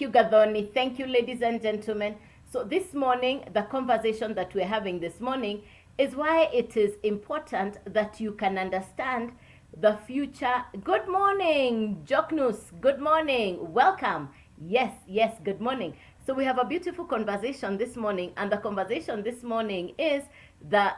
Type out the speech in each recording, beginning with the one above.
you, Gadoni. Thank you, ladies and gentlemen. So this morning, the conversation that we're having this morning is why it is important that you can understand the future. Good morning, Joknus. Good morning. Welcome. Yes, good morning. So we have a beautiful conversation this morning, and the conversation this morning is the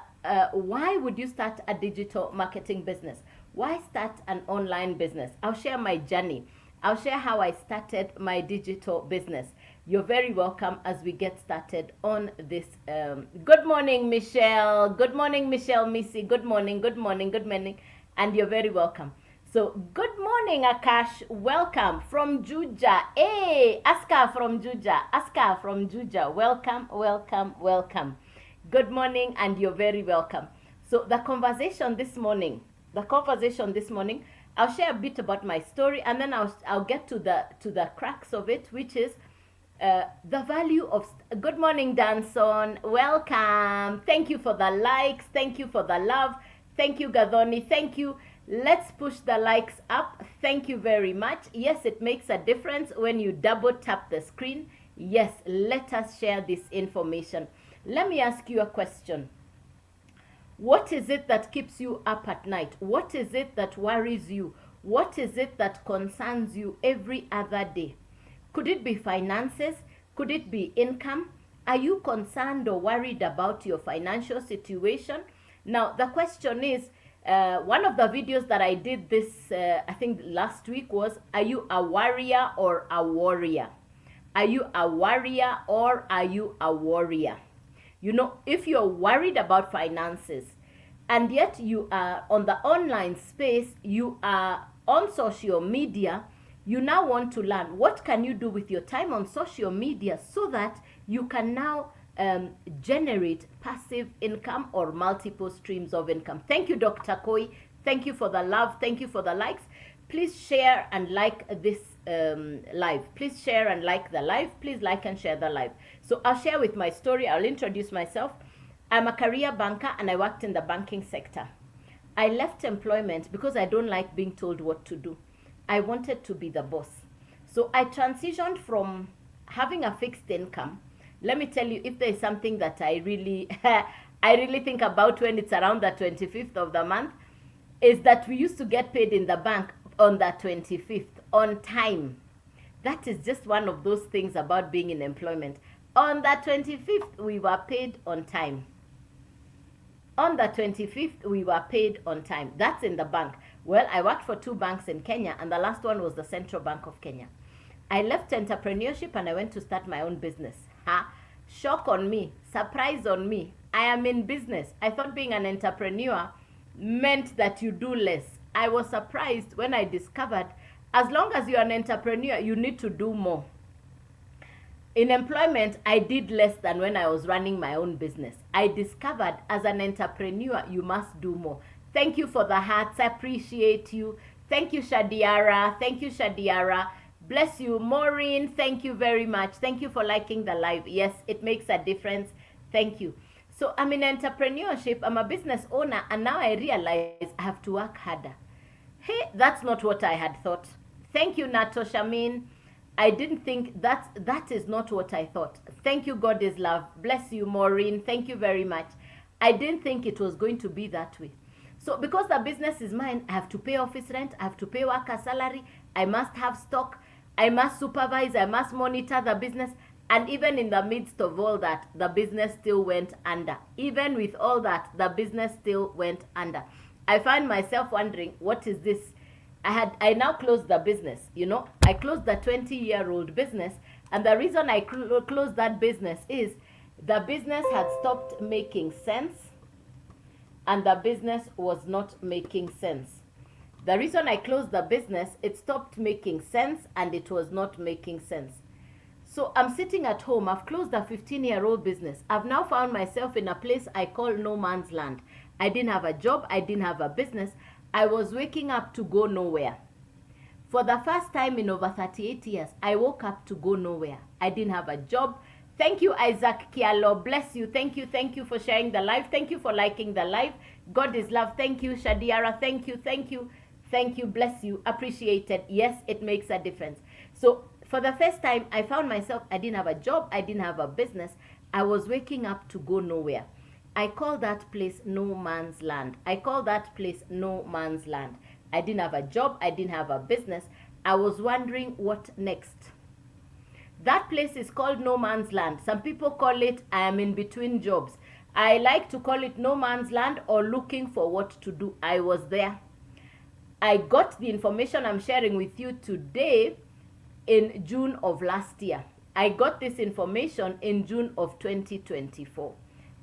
why would you start a digital marketing business? Why start an online business? I'll share my journey. I'll share how I started my digital business. You're very welcome as we get started on this. Good morning, Michelle. Good morning, Michelle Missy. Good morning, good morning, good morning. And you're very welcome. So, good morning, Akash. Welcome from Juja. Hey, Aska from Juja. Aska from Juja. Welcome, welcome, welcome. Good morning, and you're very welcome. So, the conversation this morning, I'll share a bit about my story, and then I'll get to the crux of it, which is the value of. Good morning, Danson. Welcome. Thank you for the likes. Thank you for the love. Thank you, Gadoni. Thank you. Let's push the likes up. Thank you very much. Yes, it makes a difference when you double tap the screen. Yes, let us share this information. Let me ask you a question. What is it that keeps you up at night? What is it that worries you? What is it that concerns you every other day? Could it be finances? Could it be income? Are you concerned or worried about your financial situation? Now, the question is, one of the videos that I did this, I think last week was, are you a warrior or a warrior? Are you a warrior or are you a warrior? You know, if you're worried about finances and yet you are on the online space, you are on social media, you now want to learn what can you do with your time on social media so that you can now generate passive income or multiple streams of income. Thank you, Dr. Koi. Thank you for the love. Thank you for the likes. Please share and like this live. Please share and like the live. Please like and share the live. So I'll share with my story. I'll introduce myself. I'm a career banker and I worked in the banking sector. I left employment because I don't like being told what to do. I wanted to be the boss. So I transitioned from having a fixed income. Let me tell you, if there is something that I really think about when it's around the 25th of the month, is that we used to get paid in the bank on the 25th on time. That is just one of those things about being in employment. On the 25th, we were paid on time. On the 25th, we were paid on time. That's in the bank. Well, I worked for 2 banks in Kenya, and the last one was the Central Bank of Kenya. I left entrepreneurship and I went to start my own business. Shock on me, surprise on me. I am in business. I thought being an entrepreneur meant that you do less. I was surprised when I discovered as long as you're an entrepreneur, you need to do more. In employment, I did less than when I was running my own business. I discovered as an entrepreneur, you must do more. Thank you for the hearts. I appreciate you. Thank you, Shadiara. Thank you, Shadiara. Bless you. Maureen, thank you very much. Thank you for liking the live. Yes, it makes a difference. Thank you. So I'm in entrepreneurship. I'm a business owner. And now I realize I have to work harder. Hey, that's not what I had thought. Thank you, Nato Shamin. I didn't think that is not what I thought. Thank you, God is love. Bless you, Maureen. Thank you very much. I didn't think it was going to be that way. So because the business is mine, I have to pay office rent. I have to pay worker salary. I must have stock. I must supervise. I must monitor the business. And even in the midst of all that, the business still went under. Even with all that, the business still went under. I find myself wondering, what is this? I now closed the business, you know. I closed the 20-year-old business, and the reason I closed that business is the business had stopped making sense, and the business was not making sense. The reason I closed the business, it stopped making sense, and it was not making sense. So I'm sitting at home. I've closed a 15-year-old business. I've now found myself in a place I call no man's land. I didn't have a job. I didn't have a business. I was waking up to go nowhere. For the first time in over 38 years, I woke up to go nowhere. I didn't have a job. Thank you, Isaac Kialo. Bless you. Thank you for sharing the live. Thank you for liking the live. God is love. Thank you, Shadiara. Thank you. Bless you. Appreciated. Yes, it makes a difference. So For the first time, I found myself, I didn't have a job, I didn't have a business. I was waking up to go nowhere. I call that place no man's land. I call that place no man's land. I didn't have a job, I didn't have a business. I was wondering what next. That place is called no man's land. Some people call it I am in between jobs. I like to call it no man's land or looking for what to do. I was there. I got the information I'm sharing with you today in June of last year. I got this information in June of 2024.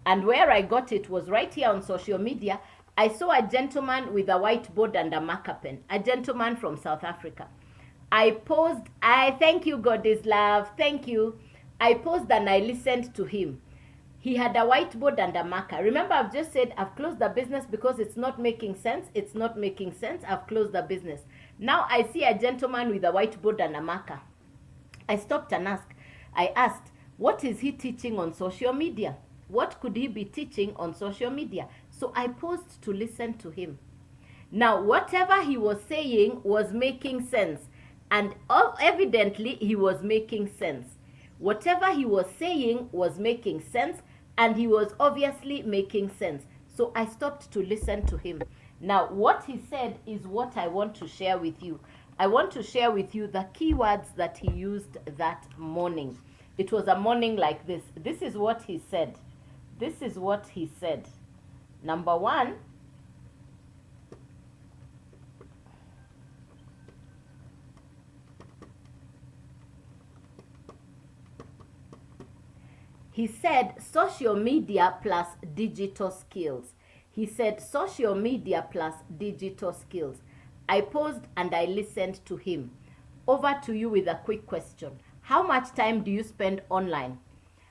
And where I got it was right here on social media. I saw a gentleman with a whiteboard and a marker pen, a gentleman from South Africa. I paused. Thank you, God is love. Thank you. I paused and I listened to him. He had a whiteboard and a marker. Remember, I've just said I've closed the business because it's not making sense. It's not making sense. I've closed the business. Now I see a gentleman with a whiteboard and a marker. I stopped and I asked, what is he teaching on social media? What could he be teaching on social media? So I paused to listen to him. Now, whatever he was saying was making sense. And evidently, he was making sense. Whatever he was saying was making sense. And he was obviously making sense. So I stopped to listen to him. Now, what he said is what I want to share with you. I want to share with you the keywords that he used that morning. It was a morning like this. This is what he said. This is what he said. Number one, he said social media plus digital skills. He said social media plus digital skills. I paused and I listened to him. Over to you with a quick question. How much time do you spend online?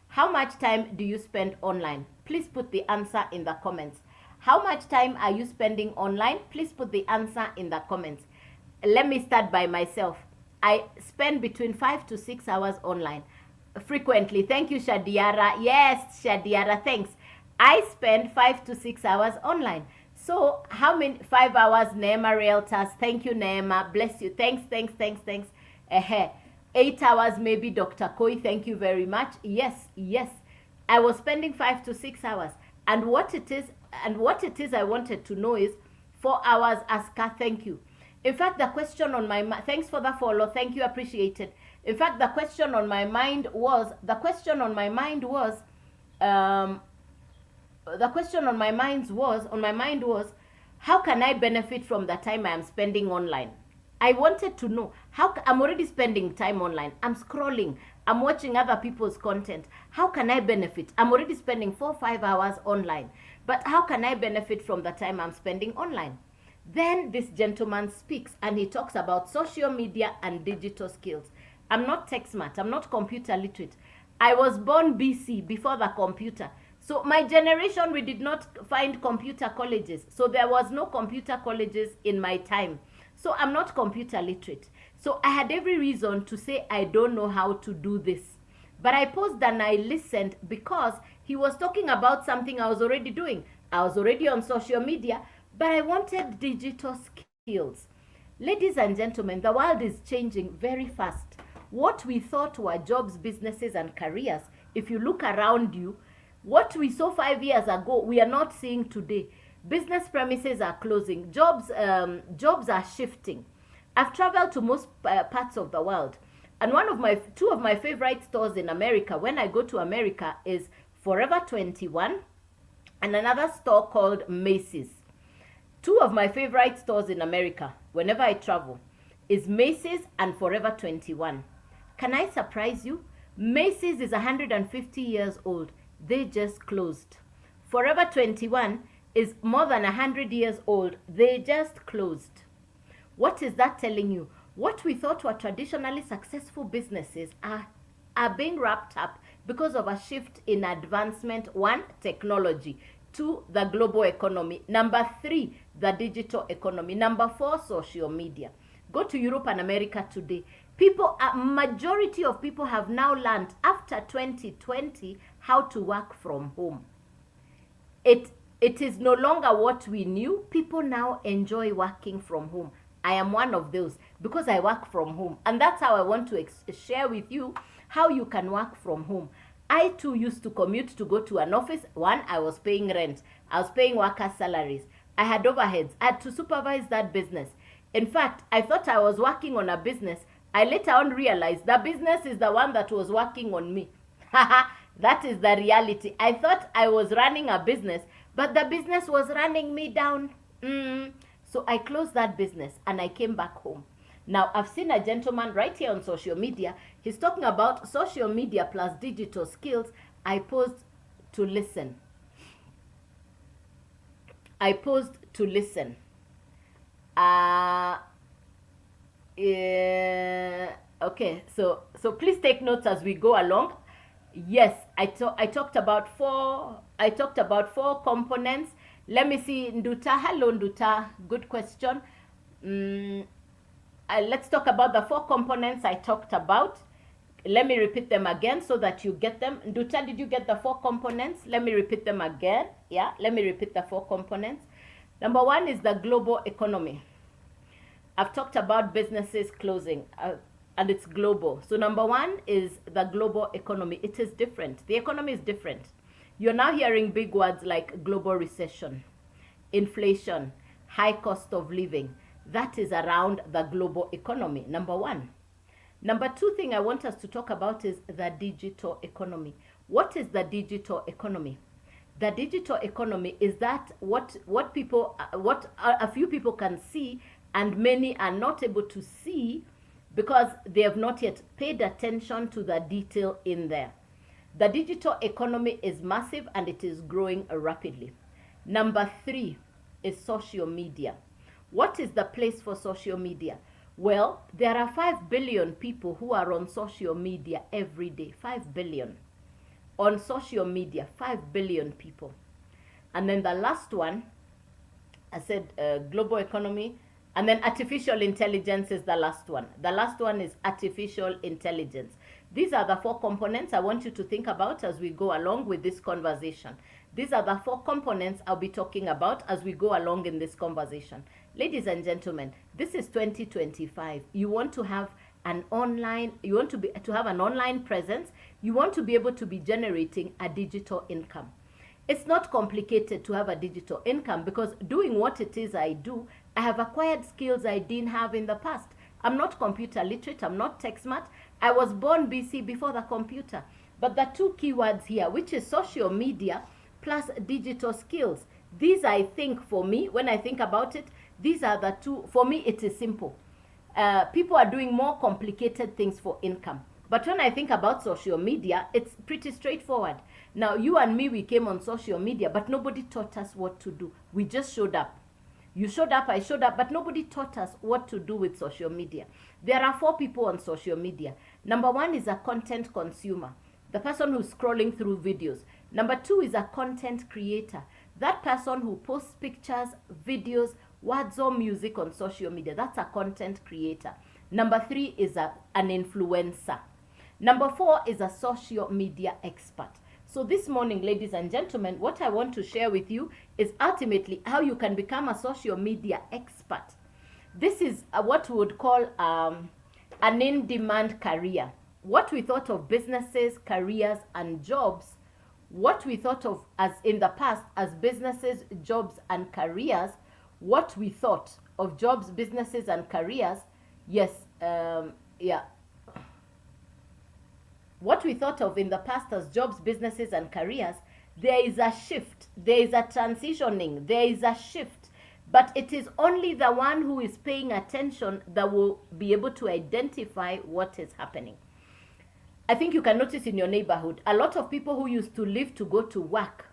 How much time do you spend online? Please put the answer in the comments. How much time are you spending online? Please put the answer in the comments. Let me start by myself. I spend between 5 to 6 hours online. Frequently. Thank you, Shadiara. Yes, Shadiara, thanks. I spend 5 to 6 hours online. So how many? 5 hours, Neema Realtors. Thank you, Neema. Bless you. Thanks. 8 hours, maybe Dr. Koi. Thank you very much. Yes. I was spending 5 to 6 hours. And what it is I wanted to know is 4 hours, Aska. Thank you. In fact, the question on my mind, thanks for the follow. Thank you, appreciate it. In fact, the question on my mind was, how can I benefit from the time I am spending online? I wanted to know how I'm already spending time online. I'm scrolling. I'm watching other people's content. How can I benefit? I'm already spending 4 or 5 hours online. But how can I benefit from the time I'm spending online? Then this gentleman speaks and he talks about social media and digital skills. I'm not tech smart. I'm not computer literate. I was born BC, before the computer. So my generation, we did not find computer colleges. So there was no computer colleges in my time. So I'm not computer literate. So I had every reason to say I don't know how to do this. But I paused and I listened because he was talking about something I was already doing. I was already on social media, but I wanted digital skills. Ladies and gentlemen, the world is changing very fast. What we thought were jobs, businesses, and careers, if you look around you, what we saw 5 years ago, we are not seeing today. Business premises are closing. Jobs are shifting. I've traveled to most parts of the world. And two of my favorite stores in America, when I go to America, is Forever 21 and another store called Macy's. Two of my favorite stores in America, whenever I travel, is Macy's and Forever 21. Can I surprise you? Macy's is 150 years old. They just closed. Forever 21 is more than 100 years old. They just closed. What is that telling you? What we thought were traditionally successful businesses are being wrapped up because of a shift in advancement. 1, technology. 2, the global economy. Number 3, the digital economy. Number 4, social media. Go to Europe and America today. Majority of people have now learned after 2020 how to work from home. It is no longer what we knew. People now enjoy working from home. I am one of those. because I work from home. And that's how I want to share with you how you can work from home. I too used to commute to go to an office. One, I was paying rent. I was paying workers' salaries. I had overheads. I had to supervise that business. In fact, I thought I was working on a business. I later on realized the business is the one that was working on me. That is the reality. I thought I was running a business, but the business was running me down. So I closed that business and I came back home. Now, I've seen a gentleman right here on social media. He's talking about social media plus digital skills. I paused to listen. Okay, so please take notes as we go along. Yes, I talked about four components. Let me see, Nduta. Hello, Nduta. Good question. Let's talk about the 4 components I talked about. Let me repeat them again so that you get them. Nduta, did you get the 4 components? Let me repeat them again. Yeah, let me repeat the 4 components. Number 1 is the global economy. I've talked about businesses closing, and it's global. So number 1 is the global economy. It is different. The economy is different. You're now hearing big words like global recession, inflation, high cost of living. That is around the global economy, number 1. Number 2 thing I want us to talk about is the digital economy. What is the digital economy? The digital economy is that what a few people can see and many are not able to see because they have not yet paid attention to the detail in there. The digital economy is massive and it is growing rapidly. Number 3 is social media. What is the place for social media? Well, there are 5 billion people who are on social media every day. 5 billion. On social media, 5 billion people. And then the last one, I said global economy, and then artificial intelligence is the last one. The last one is artificial intelligence. These are the 4 components I want you to think about as we go along with this conversation. These are the 4 components I'll be talking about as we go along in this conversation. Ladies and gentlemen, this is 2025. You want to have an online, to have an online presence. You want to be able to be generating a digital income. It's not complicated to have a digital income because doing what it is I do, I have acquired skills I didn't have in the past. I'm not computer literate. I'm not tech smart. I was born BC before the computer. But the 2 keywords here, which is social media plus digital skills, these I think for me, when I think about it, these are the 2. For me, it is simple. People are doing more complicated things for income. But when I think about social media, it's pretty straightforward. Now, you and me, we came on social media, but nobody taught us what to do. We just showed up. You showed up, I showed up, but nobody taught us what to do with social media. There are 4 people on social media. Number 1 is a content consumer, the person who's scrolling through videos. Number 2 is a content creator, that person who posts pictures, videos, words or music on social media. That's a content creator. Number 3 is an influencer. Number 4 is a social media expert. So this morning, ladies and gentlemen, what I want to share with you is ultimately how you can become a social media expert. This is what we would call an in-demand career. What we thought of businesses, careers, and jobs, what we thought of as in the past as businesses, jobs, and careers, what we thought of jobs, businesses, and careers, what we thought of in the past as jobs, businesses, and careers, there is a shift, there is a transitioning, there is a shift, but it is only the one who is paying attention that will be able to identify what is happening. I think you can notice in your neighborhood, a lot of people who used to live to go to work,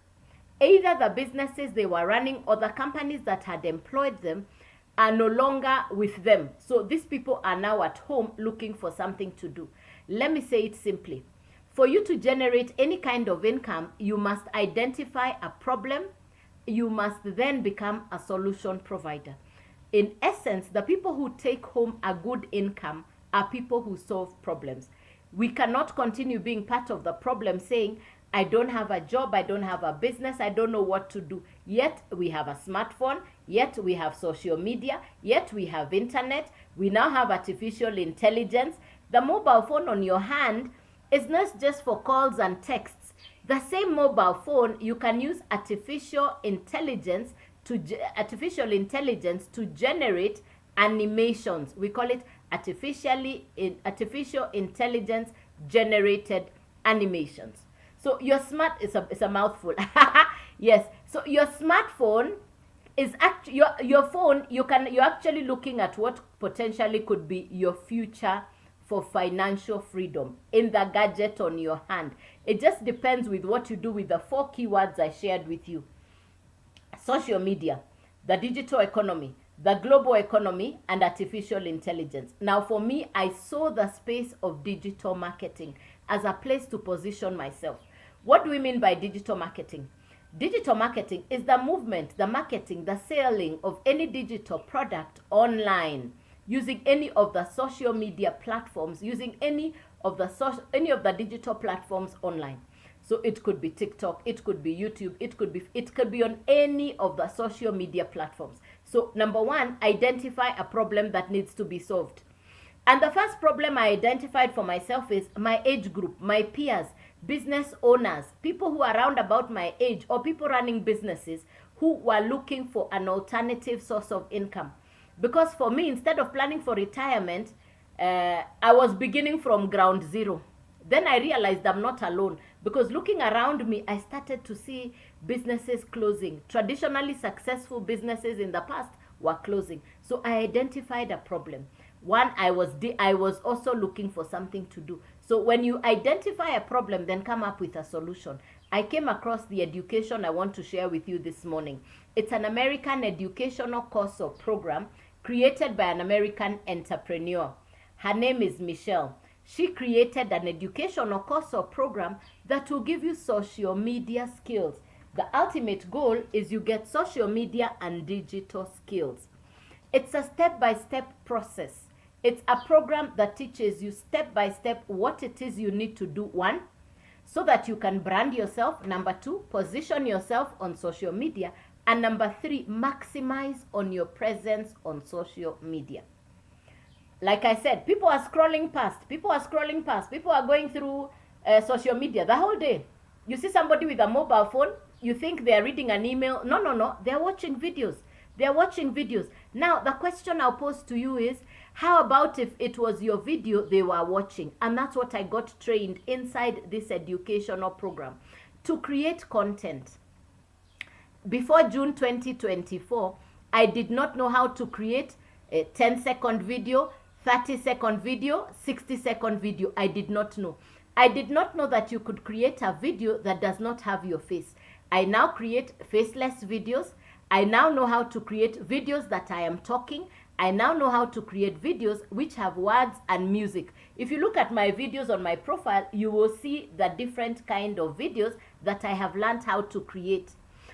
either the businesses they were running or the companies that had employed them are no longer with them. So these people are now at home looking for something to do. Let me say it simply. For you to generate any kind of income, you must identify a problem. You must then become a solution provider. In essence, the people who take home a good income are people who solve problems. We cannot continue being part of the problem saying, I don't have a job, I don't have a business, I don't know what to do. Yet we have a smartphone, yet we have social media, yet we have internet, we now have artificial intelligence. The mobile phone on your hand is not just for calls and texts. The same mobile phone, you can use artificial intelligence to generate animations. We call it artificial intelligence generated animations. So your smart is a mouthful. Yes. So your smartphone is actually your phone. You're actually looking at what potentially could be your future for financial freedom in the gadget on your hand. It just depends with what you do with the 4 keywords I shared with you: social media, the digital economy, the global economy, and artificial intelligence. Now, for me, I saw the space of digital marketing as a place to position myself. What do we mean by digital marketing? Digital marketing is the movement, the marketing, the selling of any digital product online using any of the social media platforms, using any of the digital platforms online. So it could be TikTok, it could be YouTube, it could be on any of the social media platforms. So number one, identify a problem that needs to be solved. And the first problem I identified for myself is my age group, my peers, business owners, people who are around about my age, or people running businesses who were looking for an alternative source of income. Because for me, instead of planning for retirement, I was beginning from ground zero. Then I realized I'm not alone, because looking around me, I started to see businesses closing. Traditionally successful businesses in the past were closing. So I identified a problem. One, I was also looking for something to do. So when you identify a problem, then come up with a solution. I came across the education I want to share with you this morning. It's an American educational course or program created by an American entrepreneur. Her name is Michelle. She created an educational course or program that will give you social media skills. The ultimate goal is you get social media and digital skills. It's a step-by-step process. It's a program that teaches you step-by-step what it is you need to do, one, so that you can brand yourself. Number two, position yourself on social media. And number three, maximize on your presence on social media. Like I said, people are scrolling past. People are going through social media the whole day. You see somebody with a mobile phone, you think they're reading an email. No. They're watching videos. Now, the question I'll pose to you is, how about if it was your video they were watching? And that's what I got trained inside this educational program, to create content. Before June 2024, I did not know how to create a 10-second video, 30-second video, 60-second video. I did not know. I did not know that you could create a video that does not have your face. I now create faceless videos. I now know how to create videos that I am talking. I now know how to create videos which have words and music. If you look at my videos on my profile, you will see the different kind of videos that I have learned how to create.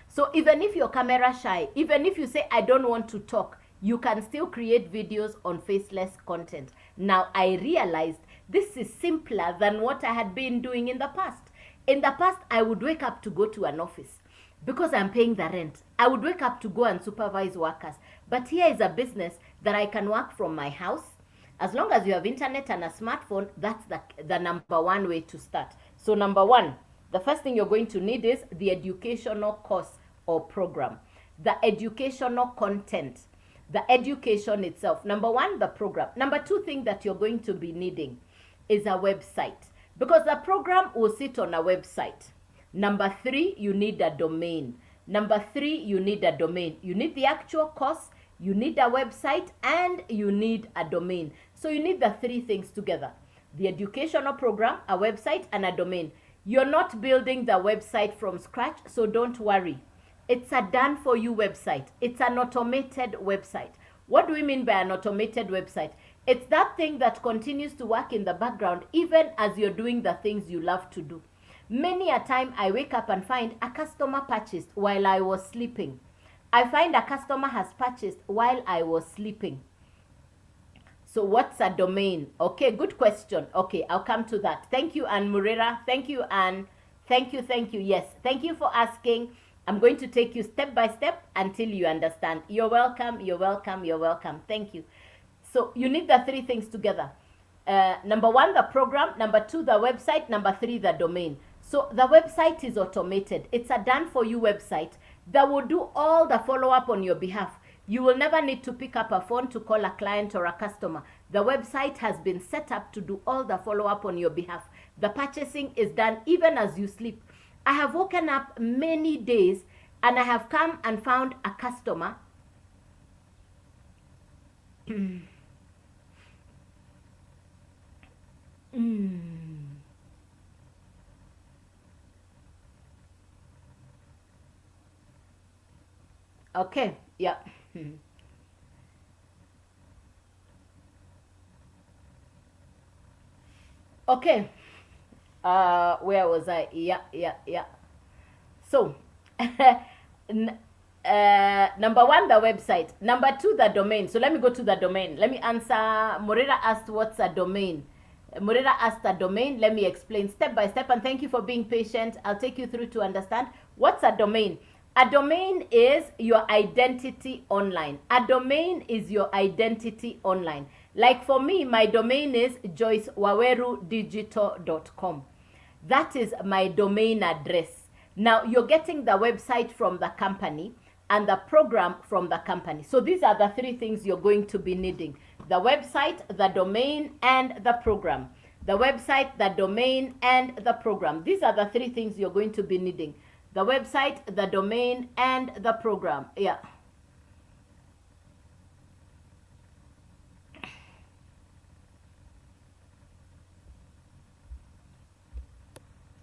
So even if you're camera shy, even if you say, I don't want to talk, you can still create videos on faceless content. Now, I realized this is simpler than what I had been doing in the past. In the past, I would wake up to go to an office because I'm paying the rent. I would wake up to go and supervise workers. But here is a business that I can work from my house. As long as you have internet and a smartphone, that's the number one way to start. So number one, the first thing you're going to need is the educational course or program, the educational content, the education itself. Number one, the program. Number two thing that you're going to be needing is a website, because the program will sit on a website. Number three, you need a domain. You need the actual course, you need a website, and you need a domain. So you need the three things together: the educational program, a website, and a domain. You're not building the website from scratch, so don't worry. It's a done-for-you website. It's an automated website. What do we mean by an automated website? It's that thing that continues to work in the background even as you're doing the things you love to do. Many a time I wake up and find a customer purchased while I was sleeping. I find a customer has purchased while I was sleeping. So what's a domain? Okay, good question. Okay, I'll come to that. Thank you, Anne Murera. Thank you, Anne. Thank you. Yes, thank you for asking I'm going to take you step by step until you understand. You're welcome, you're welcome, you're welcome. Thank you. So you need the three things together. Number one, the program. Number two, the website. Number three, the domain. So the website is automated. It's a done-for-you website that will do all the follow-up on your behalf. You will never need to pick up a phone to call a client or a customer. The website has been set up to do all the follow-up on your behalf. The purchasing is done even as you sleep. I have woken up many days and I have come and found a customer Okay, yeah. Okay. Where was I? Yeah. So, number one, the website. Number two, the domain. So let me go to the domain. Let me answer. Morera asked, what's a domain? Morera asked a domain. Let me explain step by step. And thank you for being patient. I'll take you through to understand. What's a domain? A domain is your identity online. A domain is your identity online. Like for me, my domain is joycewawerudigital.com. That is my domain address. Now, you're getting the website from the company and the program from the company. So these are the three things you're going to be needing. The website, the domain, and the program. The website, the domain, and the program. These are the three things you're going to be needing. The website, the domain, and the program. Yeah.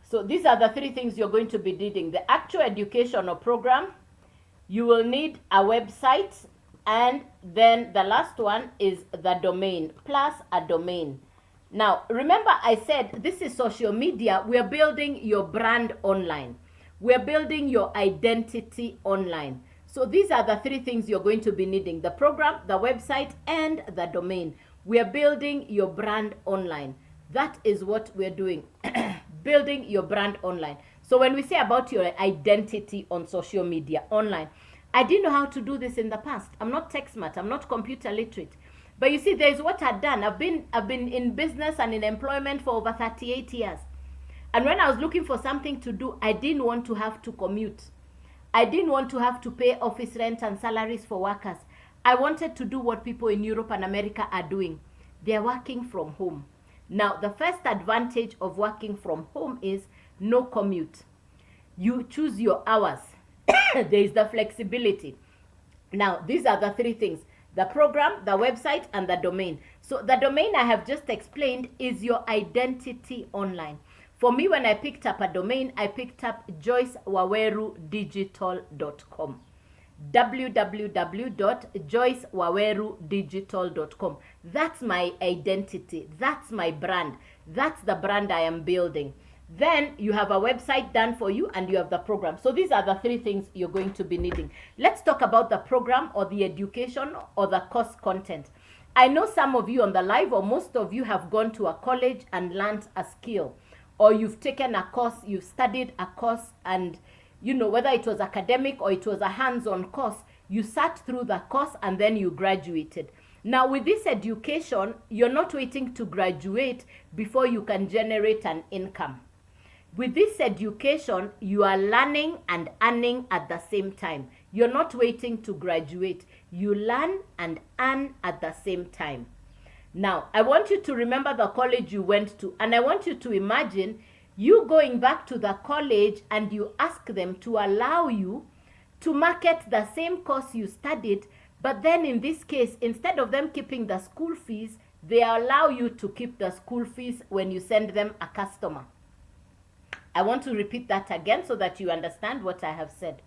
So these are the three things you're going to be needing. The actual educational program, you will need a website, and then the last one is the domain, plus a domain. Now, remember I said this is social media. We're building your brand online. We're building your identity online. So these are the three things you're going to be needing. The program, the website, and the domain. We're building your brand online. That is what we're doing. Building your brand online. So when we say about your identity on social media online, I didn't know how to do this in the past. I'm not tech smart. I'm not computer literate. But you see, there's what I've done. I've been in business and in employment for over 38 years. And when I was looking for something to do, I didn't want to have to commute. I didn't want to have to pay office rent and salaries for workers. I wanted to do what people in Europe and America are doing. They're working from home. Now, the first advantage of working from home is no commute. You choose your hours. There is the flexibility. Now, these are the three things. The program, the website, and the domain. So the domain I have just explained is your identity online. For me, when I picked up a domain, I picked up joycewawerudigital.com. www.joycewawerudigital.com. That's my identity. That's my brand. That's the brand I am building. Then you have a website done for you and you have the program. So these are the three things you're going to be needing. Let's talk about the program or the education or the course content. I know some of you on the live, or most of you, have gone to a college and learned a skill, or you've taken a course, you've studied a course, and you know, whether it was academic or it was a hands-on course, you sat through the course and then you graduated. Now, with this education, you're not waiting to graduate before you can generate an income. With this education, you are learning and earning at the same time. You're not waiting to graduate. You learn and earn at the same time. Now, I want you to remember the college you went to, and I want you to imagine you going back to the college and you ask them to allow you to market the same course you studied, but then in this case, instead of them keeping the school fees, they allow you to keep the school fees when you send them a customer. I want to repeat that again so that you understand what I have said.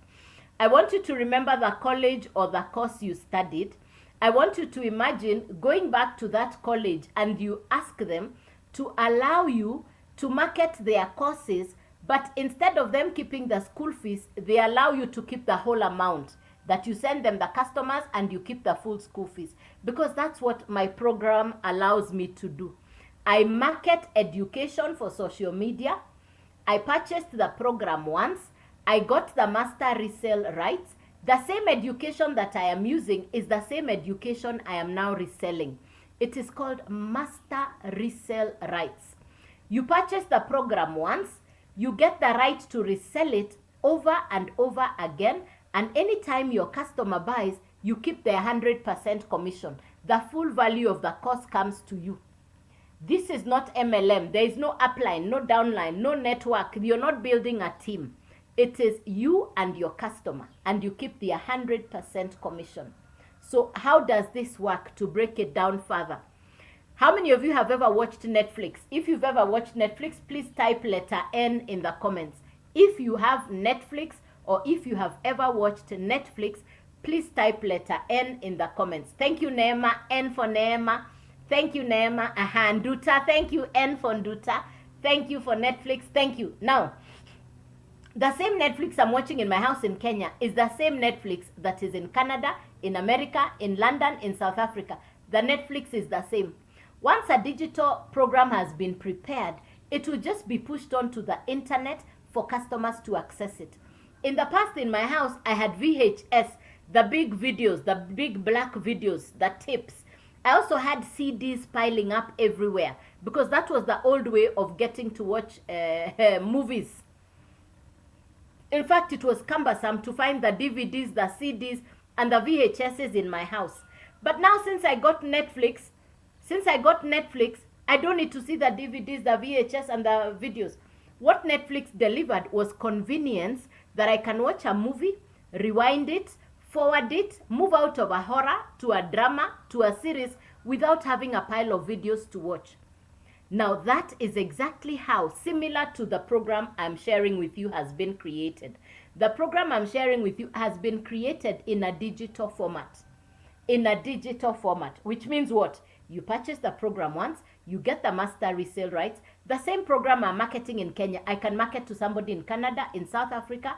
I want you to remember the college or the course you studied. I want you to imagine going back to that college and you ask them to allow you to market their courses, but instead of them keeping the school fees, they allow you to keep the whole amount, that you send them the customers and you keep the full school fees, because that's what my program allows me to do. I market education for social media. I purchased the program once, I got the master resale rights. The same education that I am using is the same education I am now reselling. It is called master resale rights. You purchase the program once, you get the right to resell it over and over again, and anytime your customer buys, you keep the 100% commission. The full value of the course comes to you. This is not MLM. There is no upline, no downline, no network. You're not building a team. It is you and your customer, and you keep the 100% commission. So how does this work? To break it down further, how many of you have ever watched Netflix? If you've ever watched Netflix, please type letter N in the comments. If you have Netflix, or if you have ever watched Netflix, please type letter N in the comments. Thank you, Neema. N for Neema. Thank you, Neema. Nduta. Thank you, N for Nduta. Thank you for Netflix. Thank you. Now, the same Netflix I'm watching in my house in Kenya is the same Netflix that is in Canada, in America, in London, in South Africa. The Netflix is the same. Once a digital program has been prepared, it will just be pushed onto the internet for customers to access it. In the past, in my house, I had VHS, the big videos, the big black videos, the tapes. I also had CDs piling up everywhere because that was the old way of getting to watch movies. In fact, it was cumbersome to find the DVDs, the CDs, and the VHSs in my house. But now, since I got Netflix, I don't need to see the DVDs, the VHS, and the videos. What Netflix delivered was convenience, that I can watch a movie, rewind it, forward it, move out of a horror to a drama to a series without having a pile of videos to watch. Now that is exactly how, similar to the program I'm sharing with you, has been created. The program I'm sharing with you has been created in a digital format. In a digital format, which means what? You purchase the program once, you get the master resale rights. The same program I'm marketing in Kenya, I can market to somebody in Canada, in South Africa.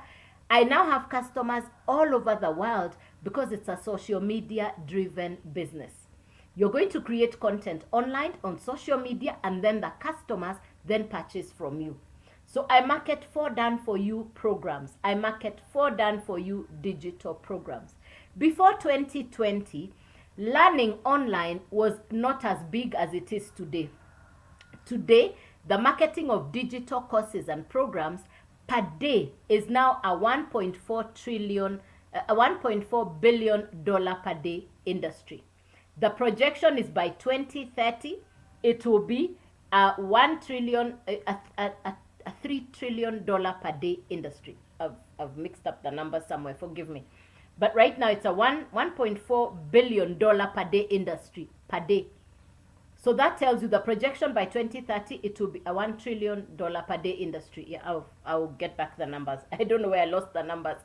I now have customers all over the world because it's a social media driven business. You're going to create content online on social media, and then the customers then purchase from you. So I market 4 done for you programs. I market 4 done for you digital programs. Before 2020, learning online was not as big as it is today. Today, the marketing of digital courses and programs per day is now a $1.4 billion per day industry. The projection is by 2030, it will be a $3 trillion per day industry. I've mixed up the numbers somewhere, forgive me. But right now it's a $1.4 billion per day industry per day. So that tells you the projection by 2030, it will be a $1 trillion per day industry. Yeah, I'll get back the numbers. I don't know where I lost the numbers.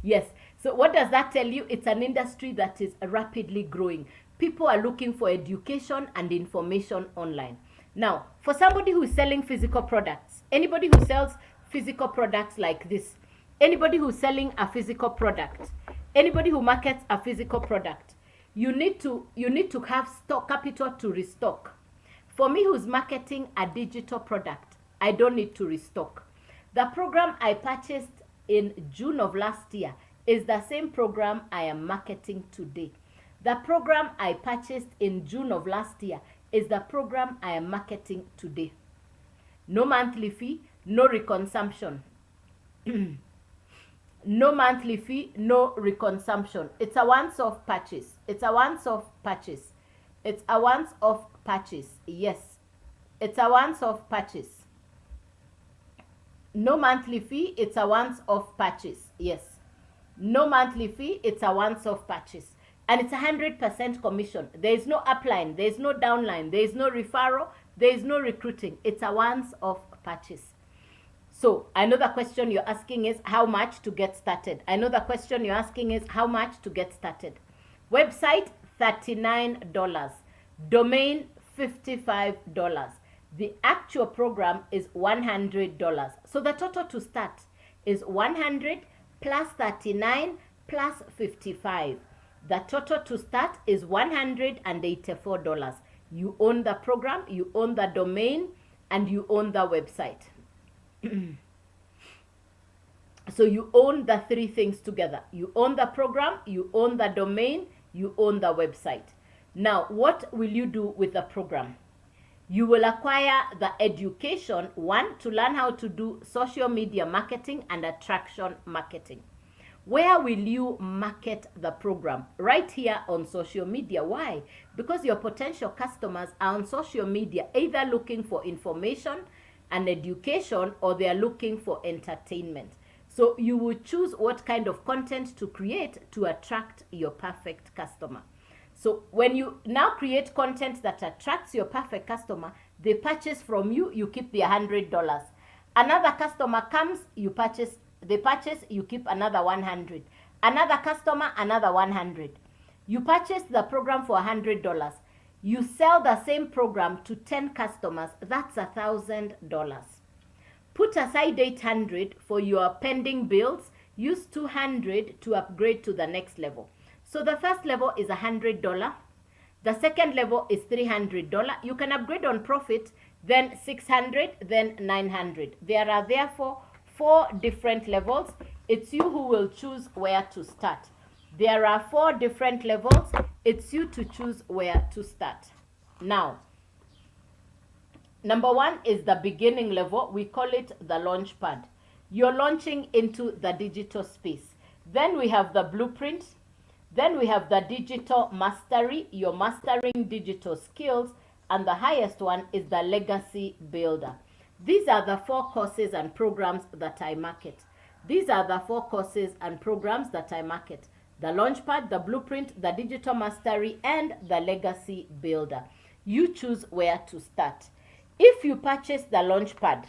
Yes. So what does that tell you? It's an industry that is rapidly growing. People are looking for education and information online. Now, for somebody who is selling physical products, anybody who sells physical products like this, anybody who's selling a physical product, anybody who markets a physical product, you need to have stock capital to restock. For me, who's marketing a digital product, I don't need to restock. The program I purchased in June of last year is the same program I am marketing today. The program I purchased in June of last year is the program I am marketing today. No monthly fee, no reconsumption. No monthly fee, no reconsumption. It's a once-off purchase. It's a once-off purchase. It's a once-off purchase. Yes. It's a once-off purchase. No monthly fee, it's a once-off purchase. Yes. No monthly fee, it's a once-off purchase. And it's 100% commission. There is no upline, there is no downline, there is no referral, there is no recruiting. It's a once-off purchase. So I know the question you're asking is how much to get started. I know the question you're asking is how much to get started. Website, $39. Domain, $55. The actual program is $100. So the total to start is 100 plus 39 plus 55. The total to start is $184. You own the program, you own the domain, and you own the website. So you own the three things together. You own the program, you own the domain, you own the website. Now, what will you do with the program? You will acquire the education, one, to learn how to do social media marketing and attraction marketing. Where will you market the program? Right here on social media. Why? Because your potential customers are on social media, either looking for information and education, or they are looking for entertainment. So you will choose what kind of content to create to attract your perfect customer. So when you now create content that attracts your perfect customer, they purchase from you, you keep the $100. Another customer comes, they purchase, you keep another 100. Another customer, another 100. You purchase the program for $100. You sell the same program to 10 customers, that's $1,000. Put aside 800 for your pending bills. Use 200 to upgrade to the next level. So the first level is $100. The second level is $300. You can upgrade on profit, then 600, then 900. There are therefore 4 different levels. It's you who will choose where to start. There are 4 different levels. It's you to choose where to start. Now, number 1 is the beginning level. We call it the launch pad. You're launching into the digital space. Then we have the blueprint. Then we have the digital mastery. You're mastering digital skills. And the highest one is the legacy builder. These are the 4 courses and programs that I market. These are the 4 courses and programs that I market. The Launchpad, the Blueprint, the Digital Mastery, and the Legacy Builder. You choose where to start. If you purchase the Launchpad,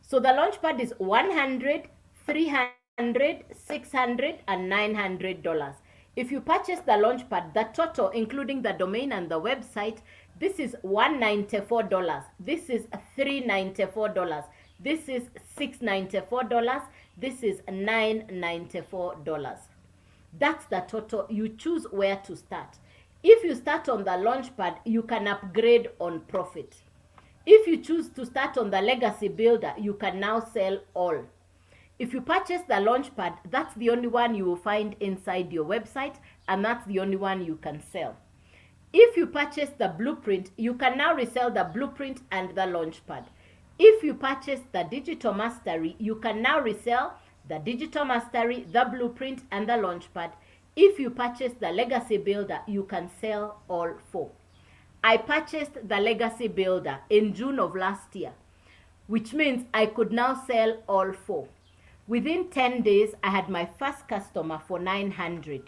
so the Launchpad is $100, $300, $600, and $900. If you purchase the Launchpad, the total, including the domain and the website, this is $194. This is $394. This is $694. This is $994. That's the total. You choose where to start. If you start on the Launchpad, you can upgrade on profit. If you choose to start on the Legacy Builder, you can now sell all. If you purchase the Launchpad, that's the only one you will find inside your website, and that's the only one you can sell. If you purchase the Blueprint, you can now resell the Blueprint and the Launchpad. If you purchase the Digital Mastery, you can now resell the Digital Mastery, the Blueprint, and the Launchpad. If you purchase the Legacy Builder, you can sell all 4. I purchased the Legacy Builder in June of last year, which means I could now sell all 4. Within 10 days, I had my first customer for $900.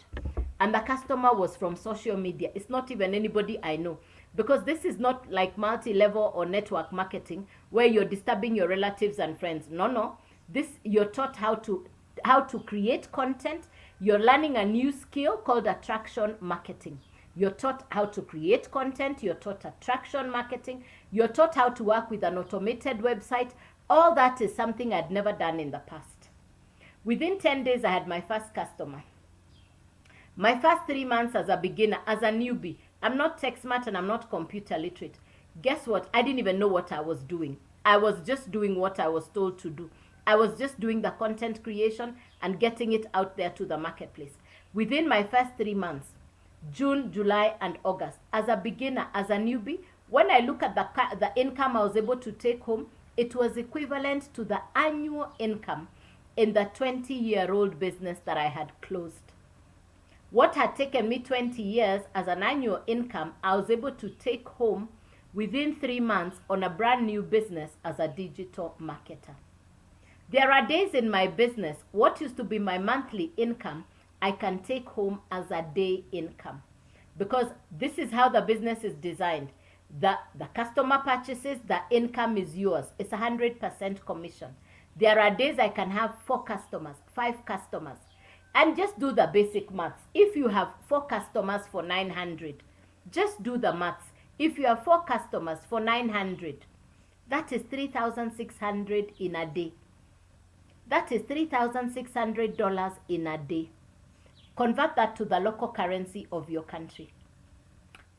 And the customer was from social media. It's not even anybody I know. Because this is not like multi-level or network marketing where you're disturbing your relatives and friends. No. You're taught how to create content. You're learning a new skill called attraction marketing. You're taught how to create content. You're taught attraction marketing. You're taught how to work with an automated website. All that is something I'd never done in the past. Within 10 days, I had my first customer. My first 3 months as a beginner, as a newbie, I'm not tech smart and I'm not computer literate. Guess what? I didn't even know what I was doing. I was just doing what I was told to do. I was just doing the content creation and getting it out there to the marketplace. Within my first 3 months, June, July, and August, as a beginner, as a newbie, when I look at the income I was able to take home, it was equivalent to the annual income in the 20-year-old business that I had closed. What had taken me 20 years as an annual income, I was able to take home within 3 months on a brand new business as a digital marketer. There are days in my business, what used to be my monthly income, I can take home as a day income. Because this is how the business is designed. The customer purchases, the income is yours. It's 100% commission. There are days I can have 4 customers, 5 customers. And just do the basic maths. If you have 4 customers for 900, just do the maths. If you have 4 customers for 900, that is $3,600 in a day. That is $3,600 in a day. Convert that to the local currency of your country.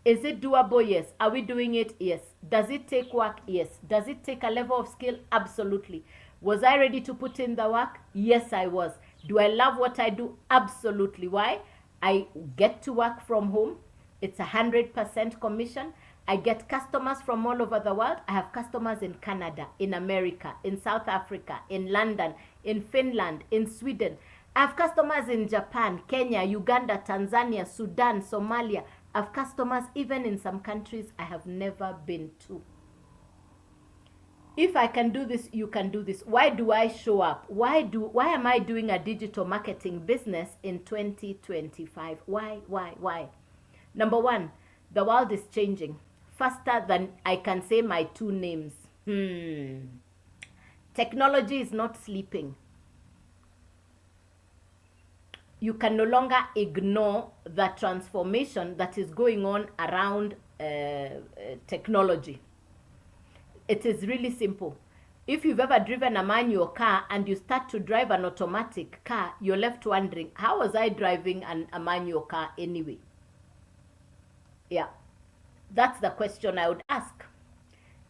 Is it doable? Yes. Are we doing it? Yes. Does it take work? Yes. Does it take a level of skill? Absolutely. Was I ready to put in the work? Yes, I was. Do I love what I do? Absolutely. Why? I get to work from home. It's 100% commission. I get customers from all over the world. I have customers in Canada, in America, in South Africa, in London, in Finland, in Sweden. I have customers in Japan, Kenya, Uganda, Tanzania, Sudan, Somalia. I have customers even in some countries I have never been to. If I can do this, you can do this. Why do I show up? Why am I doing a digital marketing business in 2025? Why? Number one, the world is changing faster than I can say my two names. Technology is not sleeping. You can no longer ignore the transformation that is going on around technology. It is really simple. If you've ever driven a manual car and you start to drive an automatic car, you're left wondering, how was I driving a manual car anyway? Yeah, that's the question I would ask.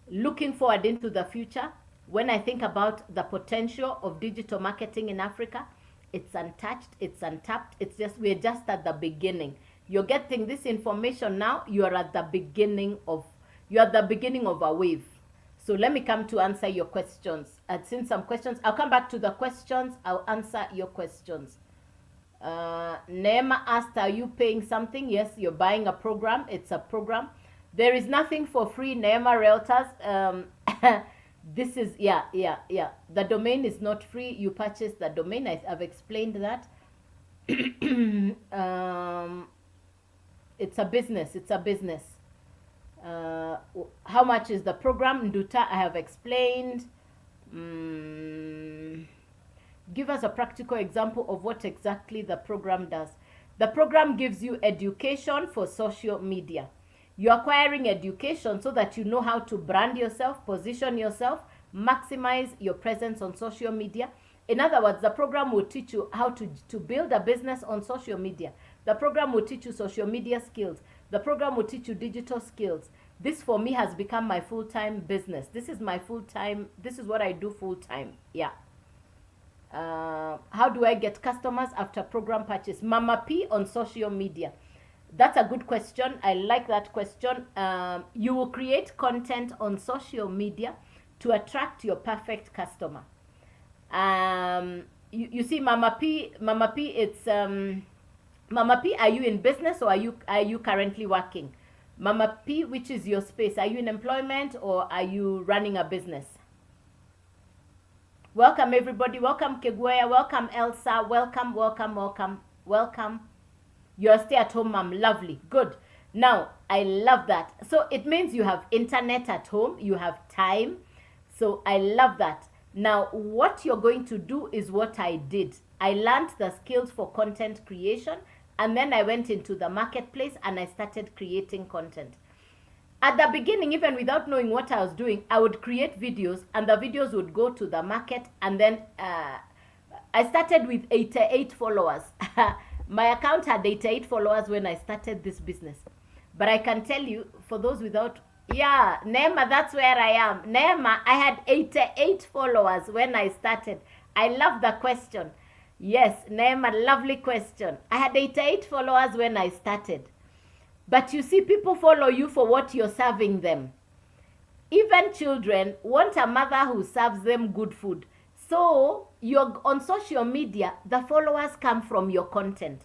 Looking forward into the future, when I think about the potential of digital marketing in Africa, it's untouched, it's untapped, we're just at the beginning. You're getting this information now, you're at the beginning of a wave. So let me come to answer your questions. I've seen some questions. I'll come back to the questions. I'll answer your questions. Neema asked, are you paying something? Yes, you're buying a program. It's a program. There is nothing for free, Neema Realtors. This is, yeah. The domain is not free. You purchase the domain. I've explained that. It's a business. How much is the program? Nduta, I have explained. Give us a practical example of what exactly the program does. The program gives you education for social media. You're acquiring education so that you know how to brand yourself, position yourself, maximize your presence on social media. In other words, the program will teach you how to build a business on social media. The program will teach you social media skills. The program will teach you digital skills. This for me has become my full-time business. This is what I do full-time. Yeah. How do I get customers after program purchase? Mama P on social media. That's a good question. I like that question. You will create content on social media to attract your perfect customer. You see, Mama P, it's Mama P, are you in business or are you currently working? Mama P, which is your space? Are you in employment or are you running a business? Welcome everybody. Welcome Keguaya. Welcome Elsa. Welcome. You're a stay-at-home mom. Lovely. Good. Now, I love that. So it means you have internet at home. You have time. So I love that. Now, what you're going to do is what I did. I learned the skills for content creation, and then I went into the marketplace and I started creating content. At the beginning, even without knowing what I was doing, I would create videos and the videos would go to the market, and then I started with 88 followers. My account had 88 followers when I started this business. But I can tell you, for those without... Yeah, Neema, that's where I am. Neema, I had 88 followers when I started. I love the question. Yes, Neema, lovely question. I had 88 followers when I started. But you see, people follow you for what you're serving them. Even children want a mother who serves them good food. So, you're on social media, the followers come from your content.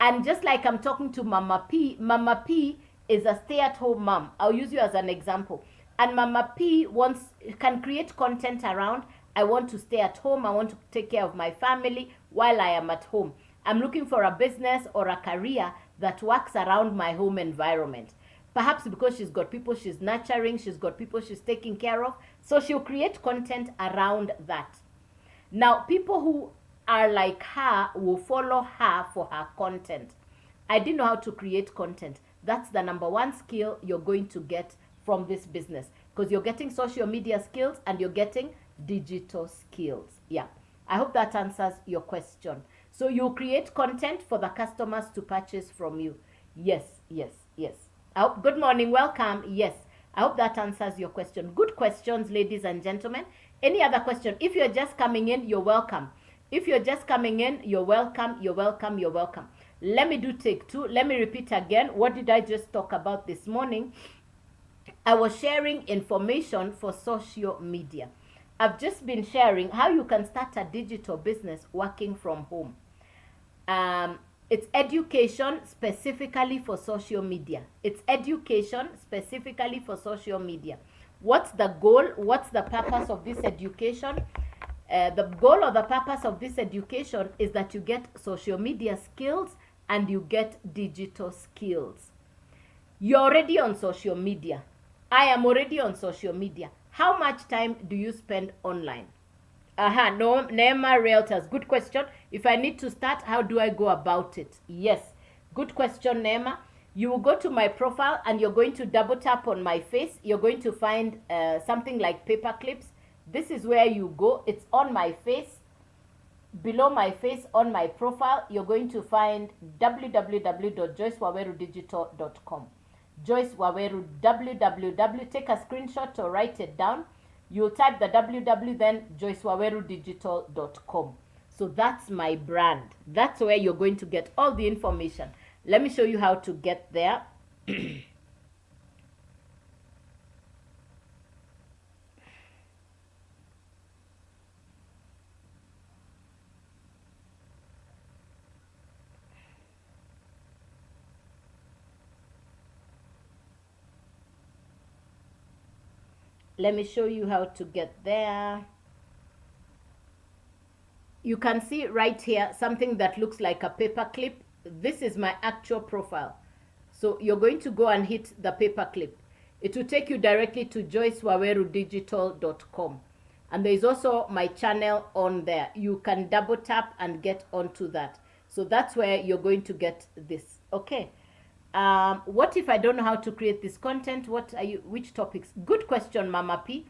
And just like I'm talking to Mama P is a stay-at-home mom. I'll use you as an example. And Mama P can create content around, I want to stay at home, I want to take care of my family while I am at home. I'm looking for a business or a career that works around my home environment. Perhaps because she's got people she's nurturing, she's got people she's taking care of, so she'll create content around that. Now, people who are like her will follow her for her content. I didn't know how to create content. That's the number one skill you're going to get from this business, because you're getting social media skills and you're getting digital skills. Yeah, I hope that answers your question. So you create content for the customers to purchase from you. Yes. Good morning, welcome. Yes, I hope that answers your question. Good questions, ladies and gentlemen. Any other question? If you're just coming in, you're welcome. If you're just coming in, you're welcome, you're welcome, you're welcome. Let me do take two. Let me repeat again. What did I just talk about this morning? I was sharing information for social media. I've just been sharing how you can start a digital business working from home. It's education specifically for social media. It's education specifically for social media. What's the goal? What's the purpose of this education? The goal or the purpose of this education is that you get social media skills and you get digital skills. You're already on social media. I am already on social media. How much time do you spend online? No, Neema Realtors. Good question. If I need to start, how do I go about it? Yes, good question, Neema. You will go to my profile and you're going to double tap on my face. You're going to find something like paper clips. This is where you go. It's on my face. Below my face on my profile, you're going to find www.joycewawerudigital.com. Joyce Waweru, www. Take a screenshot or write it down. You'll type the www, then joycewawerudigital.com. So that's my brand. That's where you're going to get all the information. Let me show you how to get there. Let me show you how to get there. You can see right here something that looks like a paper clip. This is my actual profile. So you're going to go and hit the paper clip. It will take you directly to joycewawerudigital.com. And there is also my channel on there. You can double tap and get onto that. So that's where you're going to get this. Okay. What if I don't know how to create this content? Which topics? Good question, Mama P.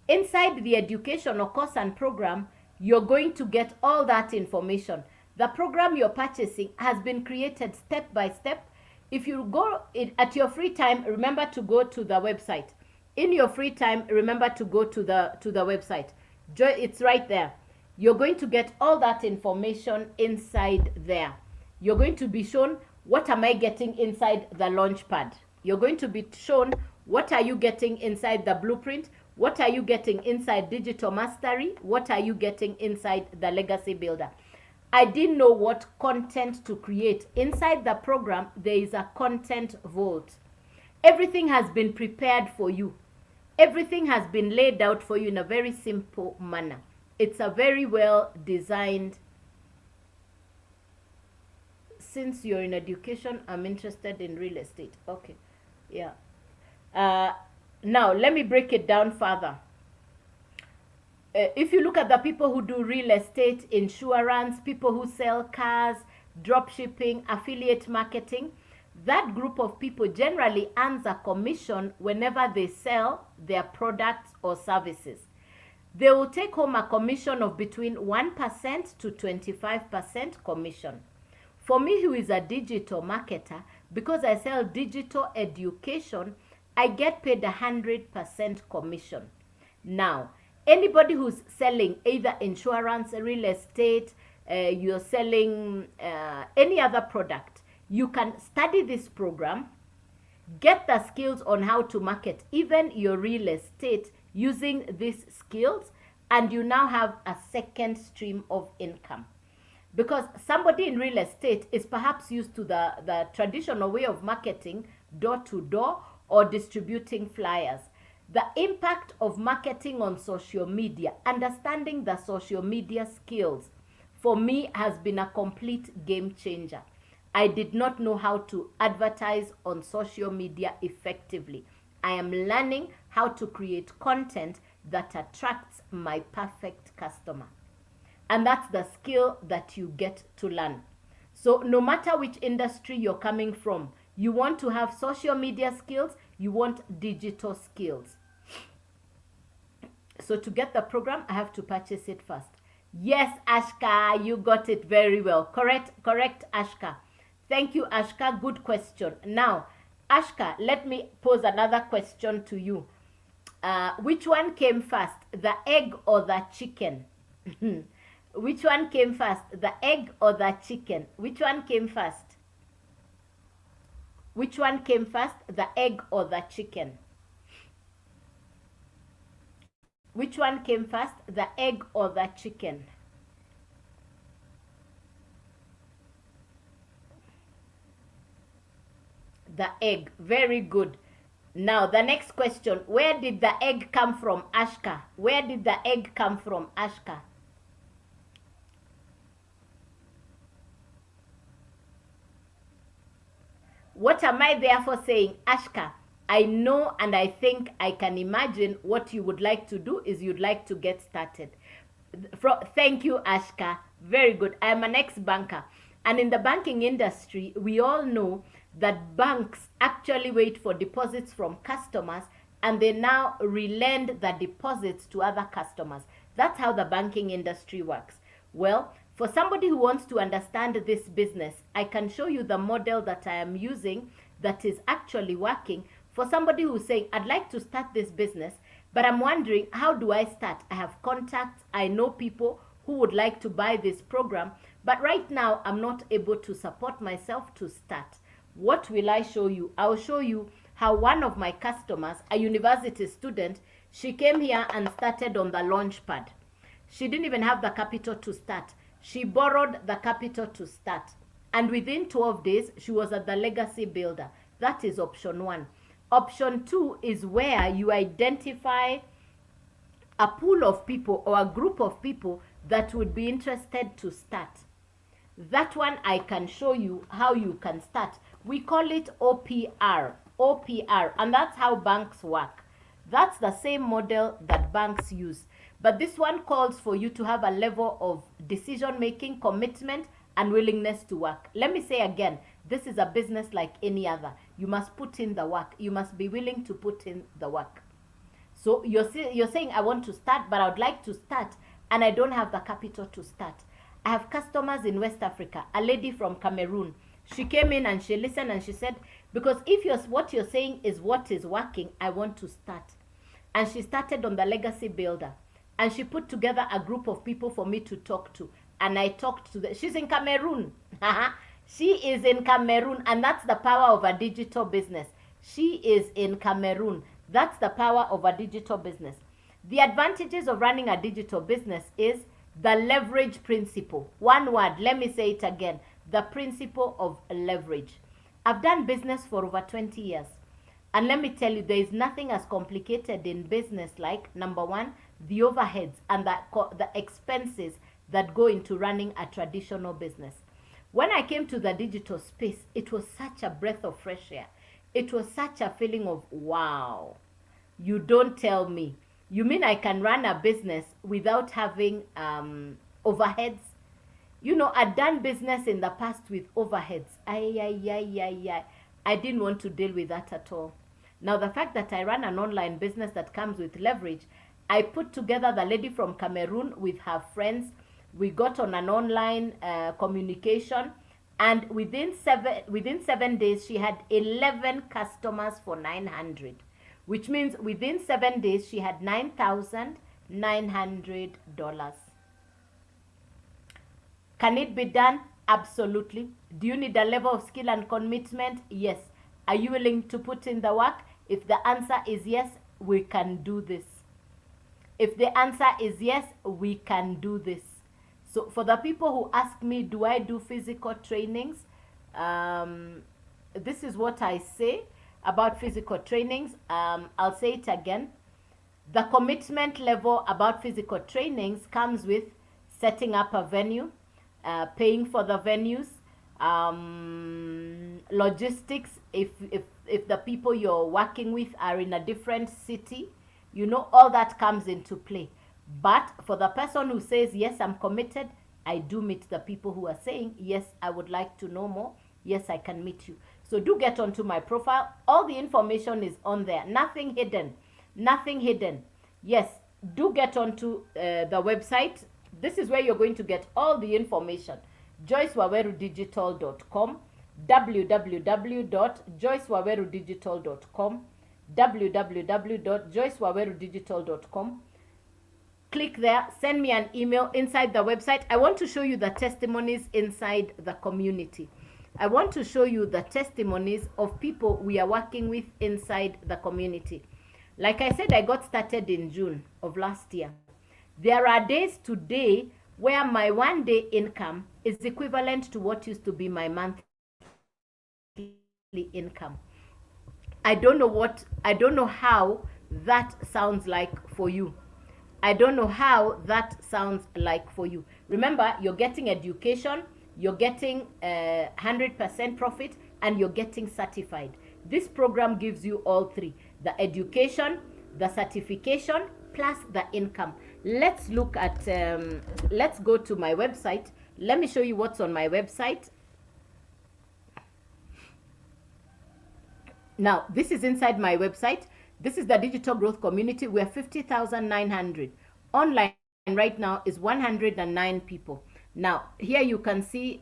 Inside the educational course and program, you're going to get all that information. The program you're purchasing has been created step by step. If you go at your free time, remember to go to the website. In your free time, remember to go to the website. It's right there. You're going to get all that information inside there. You're going to be shown what am I getting inside the Launchpad. You're going to be shown what are you getting inside the blueprint, what are you getting inside Digital Mastery, what are you getting inside the Legacy Builder. I didn't know what content to create. Inside the program, there is a content vault. Everything has been prepared for you. Everything has been laid out for you in a very simple manner. It's a very well designed. Since you're in education, I'm interested in real estate. Okay, yeah. Now, let me break it down further. If you look at the people who do real estate, insurance, people who sell cars, drop shipping, affiliate marketing, that group of people generally earns a commission whenever they sell their products or services. They will take home a commission of between 1% to 25% commission. For me, who is a digital marketer, because I sell digital education, I get paid 100% commission. Now, anybody who's selling either insurance, real estate, you're selling any other product, you can study this program, get the skills on how to market even your real estate using these skills, and you now have a second stream of income. Because somebody in real estate is perhaps used to the traditional way of marketing, door to door or distributing flyers. The impact of marketing on social media, understanding the social media skills, for me has been a complete game changer. I did not know how to advertise on social media effectively. I am learning how to create content that attracts my perfect customer. And that's the skill that you get to learn. So no matter which industry you're coming from, you want to have social media skills, you want digital skills. So to get the program, I have to purchase it first. Yes, Ashka, you got it very well. Correct, Ashka. Thank you, Ashka. Good question. Now, Ashka, let me pose another question to you. Which one came first, the egg or the chicken? Which one came first, the egg or the chicken? Which one came first? Which one came first, the egg or the chicken? Which one came first, the egg or the chicken? The egg. Very good. Now, the next question. Where did the egg come from, Ashka? Where did the egg come from, Ashka? What am I therefore saying, Ashka? I know and I think I can imagine what you would like to do is you'd like to get started. Thank you, Ashka. Very good. I am an ex-banker. And in the banking industry, we all know that banks actually wait for deposits from customers and they now relend the deposits to other customers. That's how the banking industry works. Well, for somebody who wants to understand this business, I can show you the model that I am using that is actually working. For somebody who's saying, I'd like to start this business, but I'm wondering, how do I start? I have contacts, I know people who would like to buy this program, but right now I'm not able to support myself to start. What will I show you? I'll show you how one of my customers, a university student, she came here and started on the launch pad. She didn't even have the capital to start. She borrowed the capital to start. And within 12 days, she was at the legacy builder. That is option 1. Option 2 is where you identify a pool of people or a group of people that would be interested to start. That one I can show you how you can start. We call it OPR. OPR. And that's how banks work. That's the same model that banks use. But this one calls for you to have a level of decision-making, commitment, and willingness to work. Let me say again, this is a business like any other. You must put in the work. You must be willing to put in the work. So you're saying, I want to start, but I would like to start, and I don't have the capital to start. I have customers in West Africa, a lady from Cameroon. She came in and she listened and she said, because if what you're saying is what is working, I want to start. And she started on the legacy builder. And she put together a group of people for me to talk to. And I talked to them. She's in Cameroon. She is in Cameroon. And that's the power of a digital business. She is in Cameroon. That's the power of a digital business. The advantages of running a digital business is the leverage principle. One word, let me say it again. The principle of leverage. I've done business for over 20 years. And let me tell you, there is nothing as complicated in business like, number one, the overheads and the expenses that go into running a traditional business. When I came to the digital space, it was such a breath of fresh air. It was such a feeling of, wow, you don't tell me. You mean I can run a business without having overheads? You know, I'd done business in the past with overheads. I didn't want to deal with that at all. Now, the fact that I run an online business that comes with leverage, I put together the lady from Cameroon with her friends. We got on an online communication, and within seven days, she had 11 customers for $900, which means within 7 days, she had $9,900. Can it be done? Absolutely. Do you need a level of skill and commitment? Yes. Are you willing to put in the work? If the answer is yes, we can do this. If the answer is yes, we can do this. So for the people who ask me, do I do physical trainings? This is what I say about physical trainings. I'll say it again. The commitment level about physical trainings comes with setting up a venue, paying for the venues, logistics, if the people you're working with are in a different city, you know, all that comes into play. But for the person who says, yes, I'm committed, I do meet the people who are saying, yes, I would like to know more. Yes, I can meet you. So do get onto my profile. All the information is on there. Nothing hidden. Nothing hidden. Yes, do get onto the website. This is where you're going to get all the information. JoyceWaweruDigital.com, www.joycewawerudigital.com, www.joycewawerudigital.com. Click there, send me an email inside the website. I want to show you the testimonies inside the community. I want to show you the testimonies of people we are working with inside the community. Like I said, I got started in June of last year. There are days today where my 1 day income is equivalent to what used to be my monthly income. I don't know how that sounds like for you. I don't know how that sounds like for you. Remember, you're getting education, you're getting 100% profit, and you're getting certified. This program gives you all three: the education, the certification, plus the income. Let's look at, let's go to my website. Let me show you what's on my website. Now, this is inside my website. This is the Digital Growth Community. We're 50,900. Online right now is 109 people. Now, here you can see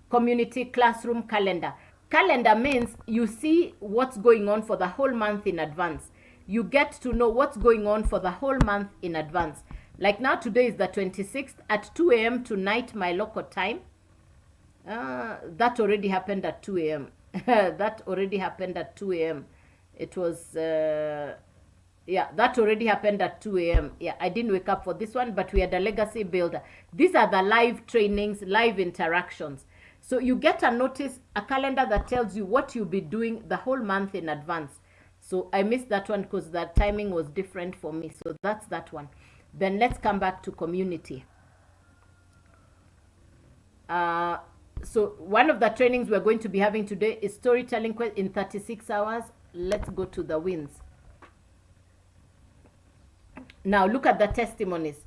community classroom calendar. Calendar means you see what's going on for the whole month in advance. You get to know what's going on for the whole month in advance. Like now, today is the 26th at 2 a.m. tonight, my local time. That already happened at 2 a.m. That already happened at 2 a.m. It was, yeah, that already happened at 2 a.m. Yeah, I didn't wake up for this one, but we had a legacy builder. These are the live trainings, live interactions. So you get a notice, a calendar that tells you what you'll be doing the whole month in advance. So I missed that one because the timing was different for me. So that's that one. Then let's come back to community. So one of the trainings we're going to be having today is storytelling in 36 hours. Let's go to the wins. Now look at the testimonies.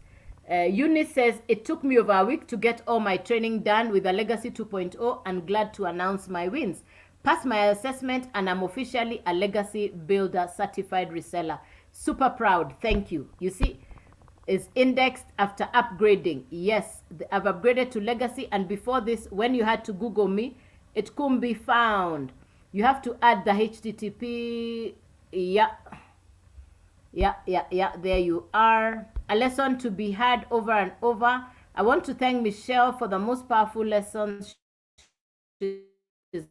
Eunice says, it took me over a week to get all my training done with a Legacy 2.0 and glad to announce my wins. Passed my assessment and I'm officially a Legacy Builder certified reseller. Super proud. Thank you. You see, is indexed after upgrading. Yes, I've upgraded to Legacy, and before this, when you had to Google me, it couldn't be found. You have to add the HTTP. Yeah, there you are. A lesson to be had over and over. I want to thank Michelle for the most powerful lessons she's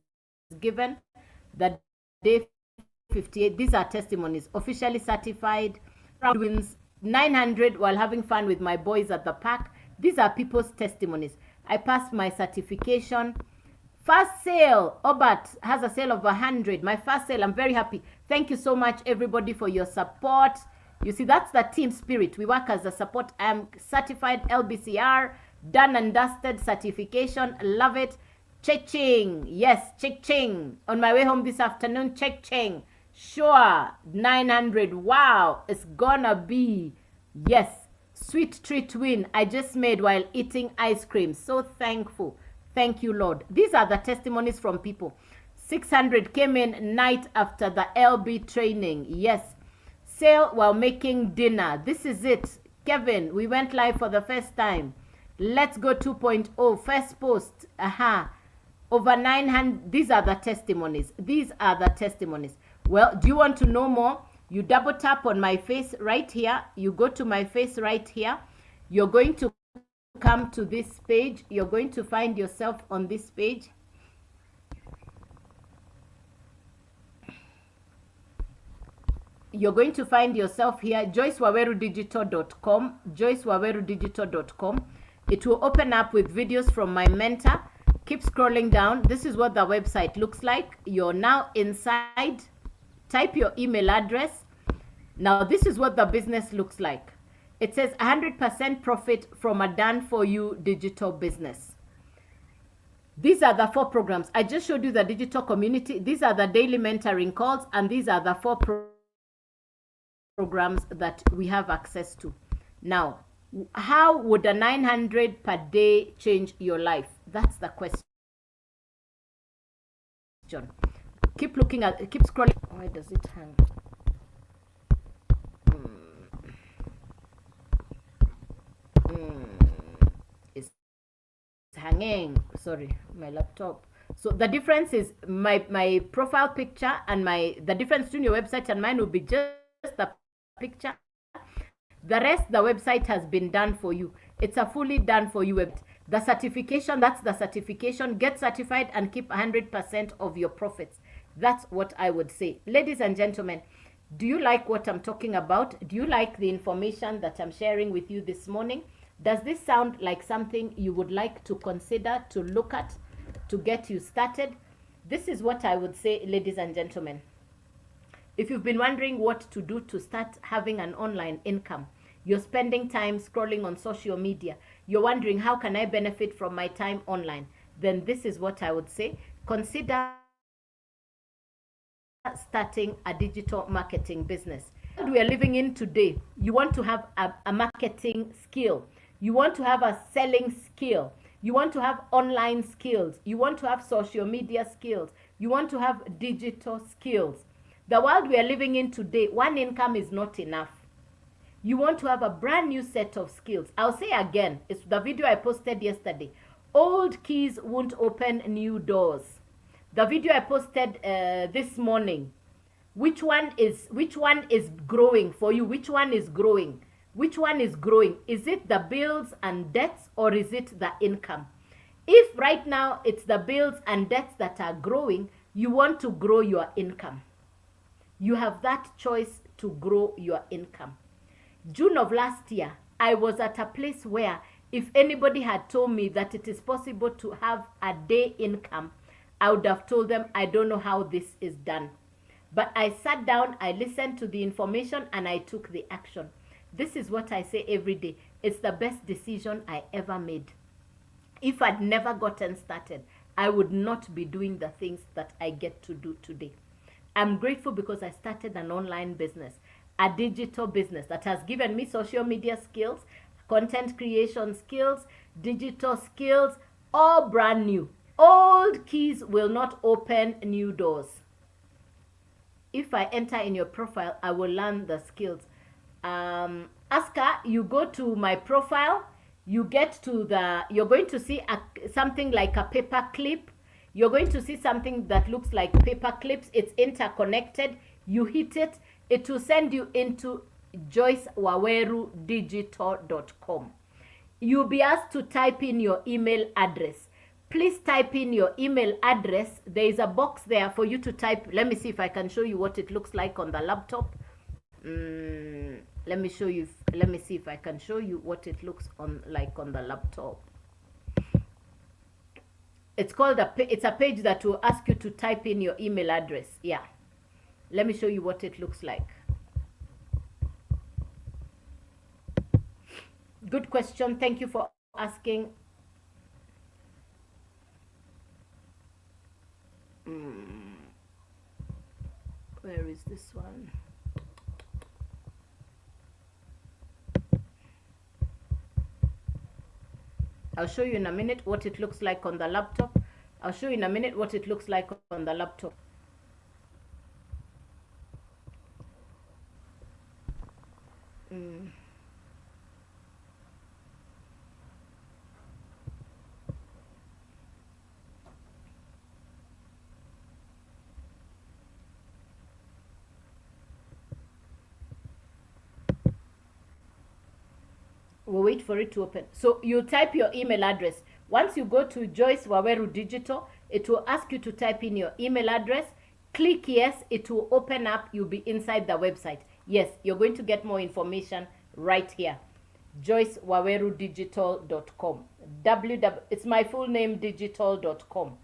given. The day 58. These are testimonies. Officially certified. Proud wins 900 while having fun with my boys at the park. These are people's testimonies. I passed my certification. First sale. Obert has a sale of 100. My first sale. I'm very happy. Thank you so much, everybody, for your support. You see, that's the team spirit. We work as a support. I'm certified LBCR, done and dusted certification. Love it. Ching. Yes, ching. On my way home this afternoon, ching. Sure, 900. Wow, it's gonna be, yes, sweet treat win I just made while eating ice cream. So thankful. Thank you, Lord. These are the testimonies from people. 600 came in night after the LB training. Yes. Sale while making dinner. This is it. Kevin, we went live for the first time. Let's go 2.0. First post. Over 900. These are the testimonies. These are the testimonies. Well, do you want to know more? You double tap on my face right here. You go to my face right here. You're going to come to this page. You're going to find yourself on this page. You're going to find yourself here, joycewawerudigital.com, joycewawerudigital.com. It will open up with videos from my mentor. Keep scrolling down. This is what the website looks like. You're now inside. Type your email address. Now, this is what the business looks like. It says 100% profit from a done-for-you digital business. These are the 4 programs. I just showed you the digital community. These are the daily mentoring calls, and these are the 4 programs that we have access to. Now, how would a 900 per day change your life? That's the question. Keep looking at, keep scrolling. Why does it hang? It's hanging. Sorry, my laptop. So the difference is my profile picture and the difference between your website and mine will be just the picture. The rest, the website has been done for you. It's a fully done for you website. The certification, that's the certification. Get certified and keep 100% of your profits. That's what I would say. Ladies and gentlemen, do you like what I'm talking about? Do you like the information that I'm sharing with you this morning? Does this sound like something you would like to consider, to look at, to get you started? This is what I would say, ladies and gentlemen. If you've been wondering what to do to start having an online income, you're spending time scrolling on social media, you're wondering how can I benefit from my time online, then this is what I would say. Consider starting a digital marketing business. We are living in today, you want to have a marketing skill, you want to have a selling skill, you want to have online skills, you want to have social media skills, you want to have digital skills. The world we are living in today, one income is not enough. You want to have a brand new set of skills. I'll say again, it's the video I posted yesterday. Old keys won't open new doors. The video I posted this morning. Which one is growing for you? Which one is growing? Which one is growing? Is it the bills and debts, or is it the income? If right now it's the bills and debts that are growing, you want to grow your income. You have that choice to grow your income. June of last year, I was at a place where if anybody had told me that it is possible to have a day income, I would have told them, I don't know how this is done. But I sat down, I listened to the information, and I took the action. This is what I say every day. It's the best decision I ever made. If I'd never gotten started, I would not be doing the things that I get to do today. I'm grateful because I started an online business, a digital business that has given me social media skills, content creation skills, digital skills, all brand new. Old keys will not open new doors. If I enter in your profile, I will learn the skills. Aska, you go to my profile, you get to you're going to see something like a paper clip. You're going to see something that looks like paper clips. It's interconnected. You hit it. It will send you into joycewawerudigital.com. You'll be asked to type in your email address. Please type in your email address. There is a box there for you to type. Let me see if I can show you what it looks like on the laptop. Let me show you. Let me see if I can show you what it looks like on the laptop. It's called it's a page that will ask you to type in your email address. Yeah. Let me show you what it looks like. Good question. Thank you for asking. Where is this one? I'll show you in a minute what it looks like on the laptop. I'll show you in a minute what it looks like on the laptop. We'll wait for it to open. So you type your email address. Once you go to Joyce Waweru Digital, it will ask you to type in your email address. Click yes, it will open up. You'll be inside the website. Yes, you're going to get more information right here. JoyceWaweruDigital.com. It's my full name, digital.com.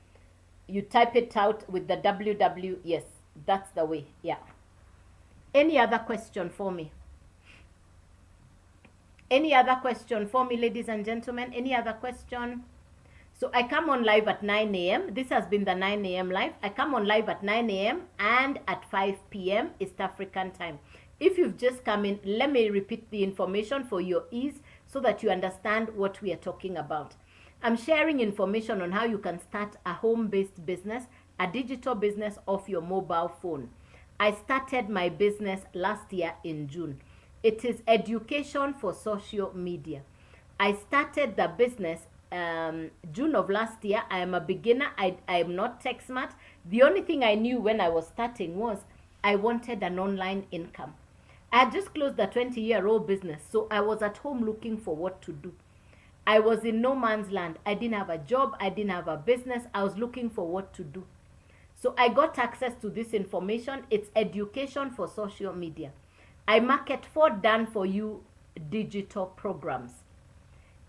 You type it out with the www. Yes, that's the way. Yeah. Any other question for me? Any other question for me, ladies and gentlemen? Any other question? So I come on live at 9 a.m. This has been the 9 a.m. live. I come on live at 9 a.m. and at 5 p.m. East African time. If you've just come in, let me repeat the information for your ease so that you understand what we are talking about. I'm sharing information on how you can start a home-based business, a digital business off your mobile phone. I started my business last year in June. It is education for social media. I started the business June of last year. I am a beginner. I am not tech smart. The only thing I knew when I was starting was I wanted an online income. I had just closed a 20-year-old business, so I was at home looking for what to do. I was in no man's land. I didn't have a job. I didn't have a business. I was looking for what to do. So I got access to this information. It's education for social media. I market 4 done-for-you digital programs.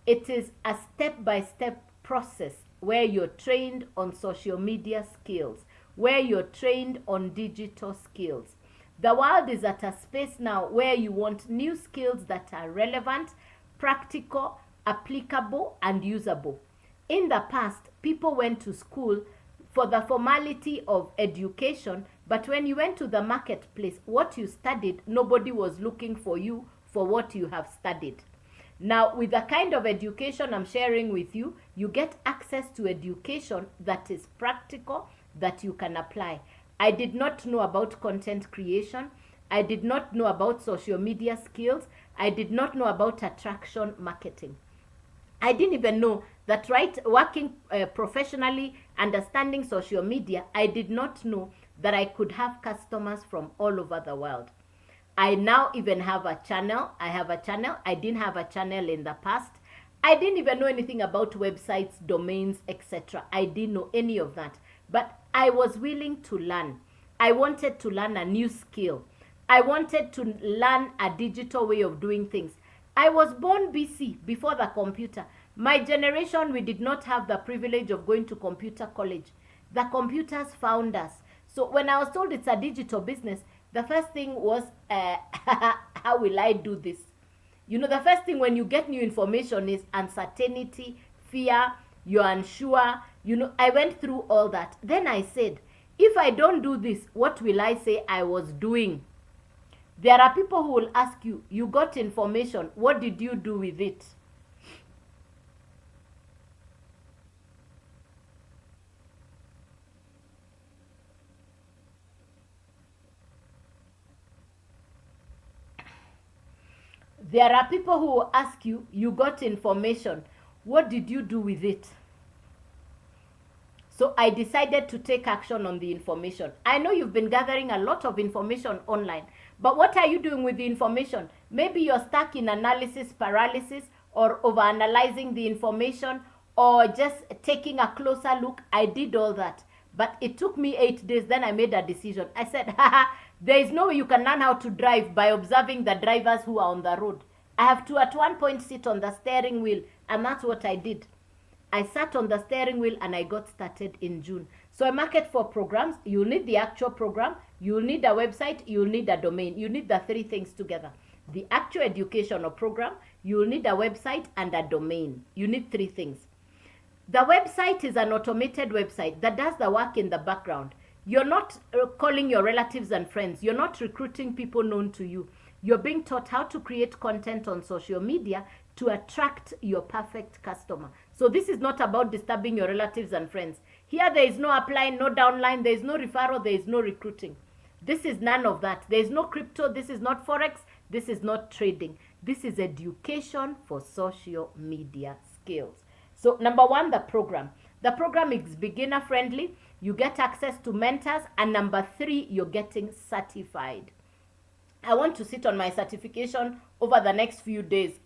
It is a step-by-step process where you're trained on social media skills, where you're trained on digital skills. The world is at a space now where you want new skills that are relevant, practical, applicable, and usable. In the past, people went to school for the formality of education, but when you went to the marketplace, what you studied, nobody was looking for you for what you have studied. Now, with the kind of education I'm sharing with you, you get access to education that is practical, that you can apply. I did not know about content creation. I did not know about social media skills. I did not know about attraction marketing. I didn't even know that working professionally, understanding social media, I did not know that I could have customers from all over the world. I now even have a channel. I have a channel. I didn't have a channel in the past. I didn't even know anything about websites, domains, etc. I didn't know any of that. But I was willing to learn. I wanted to learn a new skill. I wanted to learn a digital way of doing things. I was born BC, before the computer. My generation, we did not have the privilege of going to computer college. The computers found us. So when I was told it's a digital business, the first thing was, how will I do this? You know, the first thing when you get new information is uncertainty, fear, you're unsure. You know, I went through all that. Then I said, if I don't do this, what will I say I was doing? There are people who will ask you, you got information, what did you do with it? There are people who will ask you, you got information, what did you do with it? So I decided to take action on the information. I know you've been gathering a lot of information online, but what are you doing with the information? Maybe you're stuck in analysis paralysis, or overanalyzing the information, or just taking a closer look. I did all that, but it took me 8 days. Then I made a decision. I said, there is no way you can learn how to drive by observing the drivers who are on the road. I have to at one point sit on the steering wheel, and that's what I did. I sat on the steering wheel and I got started in June. So I market for programs. You'll need the actual program. You'll need a website. You'll need a domain. You need the 3 things together. The actual educational program, you'll need a website and a domain. You need 3 things. The website is an automated website that does the work in the background. You're not calling your relatives and friends. You're not recruiting people known to you. You're being taught how to create content on social media to attract your perfect customer. So this is not about disturbing your relatives and friends. Here there is no upline, no downline, there is no referral, there is no recruiting. This is none of that. There is no crypto, this is not forex, this is not trading. This is education for social media skills. So number 1, the program. The program is beginner friendly. You get access to mentors. And number 3, you're getting certified. I want to sit on my certification over the next few days.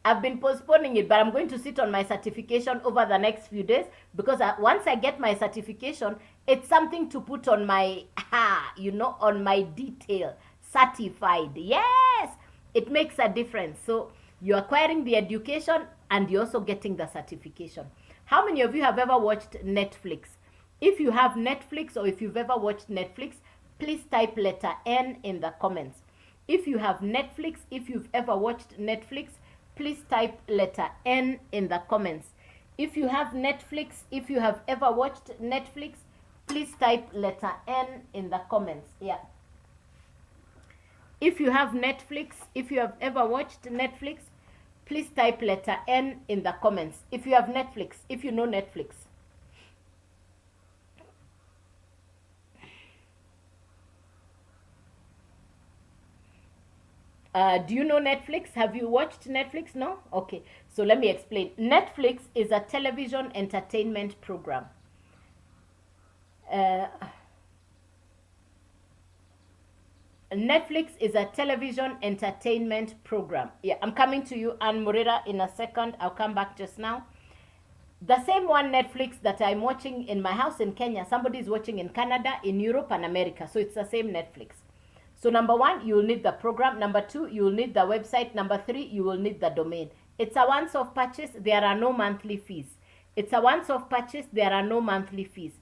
I've been postponing it, but I'm going to sit on my certification over the next few days, because once I get my certification, it's something to put on my, on my detail. Certified. Yes, it makes a difference. So you're acquiring the education and you're also getting the certification. How many of you have ever watched Netflix? If you have Netflix, or if you've ever watched Netflix, please type letter N in the comments. If you have Netflix, if you've ever watched Netflix, please type letter N in the comments. If you have Netflix, if you have ever watched Netflix, please type letter N in the comments. Yeah. If you have Netflix, if you have ever watched Netflix, please type letter N in the comments. If you have Netflix, if you know Netflix. Do you know Netflix? Have you watched Netflix? No? Okay. So let me explain. Netflix is a television entertainment program. Netflix is a television entertainment program. Yeah, I'm coming to you, Anne Morera, in a second. I'll come back just now. The same one Netflix that I'm watching in my house in Kenya, somebody is watching in Canada, in Europe, and America. So it's the same Netflix. So number one, you will need the program. Number two, you will need the website. Number three, you will need the domain. It's a once-off purchase. There are no monthly fees. It's a once-off purchase. There are no monthly fees.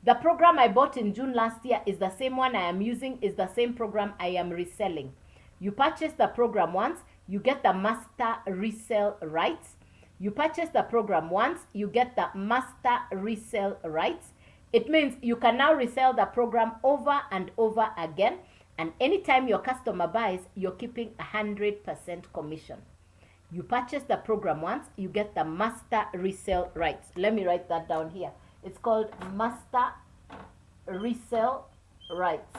The program I bought in June last year is the same one I am using, is the same program I am reselling. You purchase the program once, you get the master resale rights. You purchase the program once, you get the master resale rights. It means you can now resell the program over and over again. And anytime your customer buys, you're keeping 100% commission. You purchase the program once, you get the master resale rights. Let me write that down here. It's called master resale rights.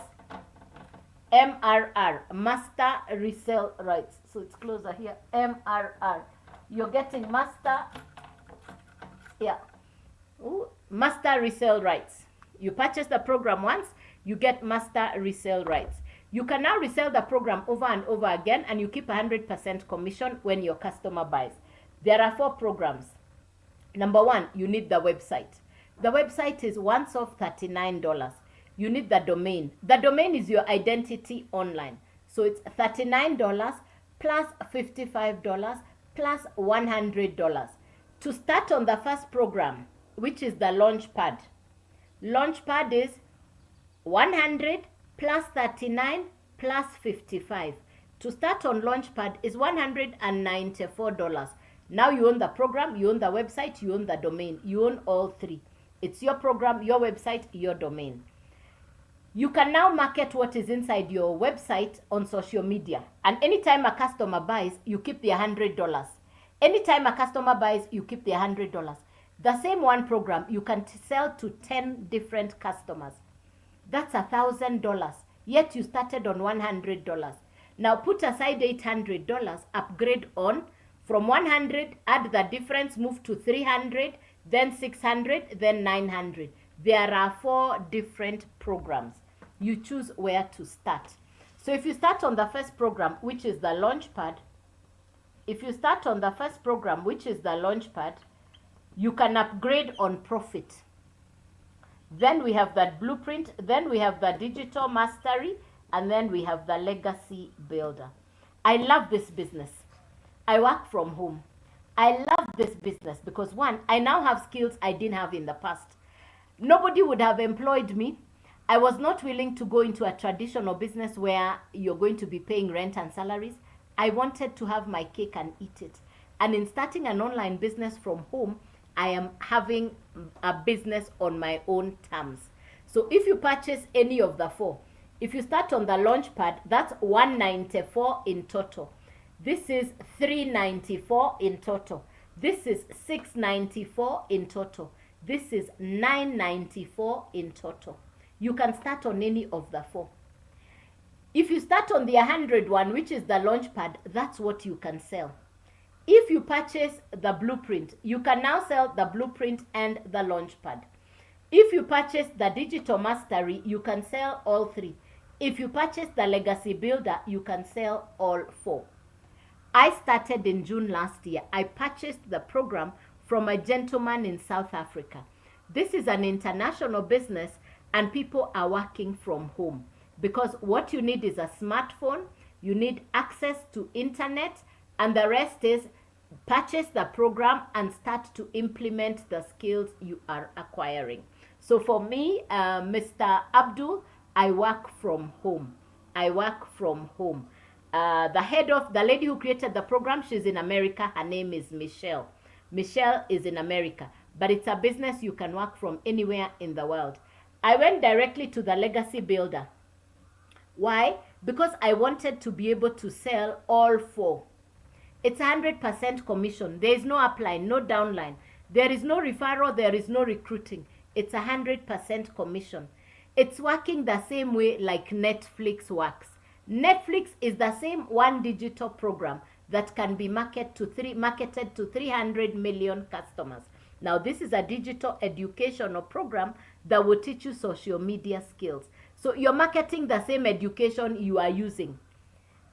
MRR, master resale rights. So it's closer here. MRR. You're getting master, yeah, master resale rights. You purchase the program once, you get master resale rights. You can now resell the program over and over again, and you keep 100% commission when your customer buys. There are 4 programs. Number one, you need the website. The website is once off $39. You need the domain. The domain is your identity online. So it's $39 plus $55 plus $100. To start on the first program, which is the Launchpad. Launchpad is 100 plus 39 plus 55. To start on Launchpad is $194. Now you own the program, you own the website, you own the domain. You own all 3. It's your program, your website, your domain. You can now market what is inside your website on social media. And anytime a customer buys, you keep the $100. Anytime a customer buys, you keep the $100. The same one program, you can sell to 10 different customers. That's $1,000. Yet you started on $100. Now put aside $800, upgrade on. From 100, add the difference, move to 300, then 600, then 900. There are 4 different programs. You choose where to start. So if you start on the first program, which is the Launchpad, you can upgrade on Profit. Then we have that Blueprint, then we have the Digital Mastery, and then we have the Legacy Builder. I love this business. I work from home. I love this business because one, I now have skills I didn't have in the past. Nobody would have employed me. I was not willing to go into a traditional business where you're going to be paying rent and salaries. I wanted to have my cake and eat it. And in starting an online business from home, I am having a business on my own terms. So if you purchase any of the 4, if you start on the Launchpad, that's $194 in total. This is $394 in total. This is $694 in total. This is $994 in total. You can start on any of the 4. If you start on the 100 one, which is the Launchpad, that's what you can sell. If you purchase the Blueprint, you can now sell the Blueprint and the Launchpad. If you purchase the Digital Mastery, you can sell all 3. If you purchase the Legacy Builder, you can sell all 4. I started in June last year. I purchased the program from a gentleman in South Africa. This is an international business and people are working from home because what you need is a smartphone, you need access to internet, and the rest is purchase the program and start to implement the skills you are acquiring. So for me, Mr. Abdul, I work from home. The lady who created the program, she's in America. Her name is Michelle. Michelle is in America, but it's a business you can work from anywhere in the world. I went directly to the Legacy Builder. Why? Because I wanted to be able to sell all 4. It's 100% commission. There is no upline, no downline. There is no referral, there is no recruiting. It's 100% commission. It's working the same way like Netflix works. Netflix is the same one digital program that can be marketed to 300 million customers. Now, this is a digital educational program that will teach you social media skills. So you're marketing the same education you are using.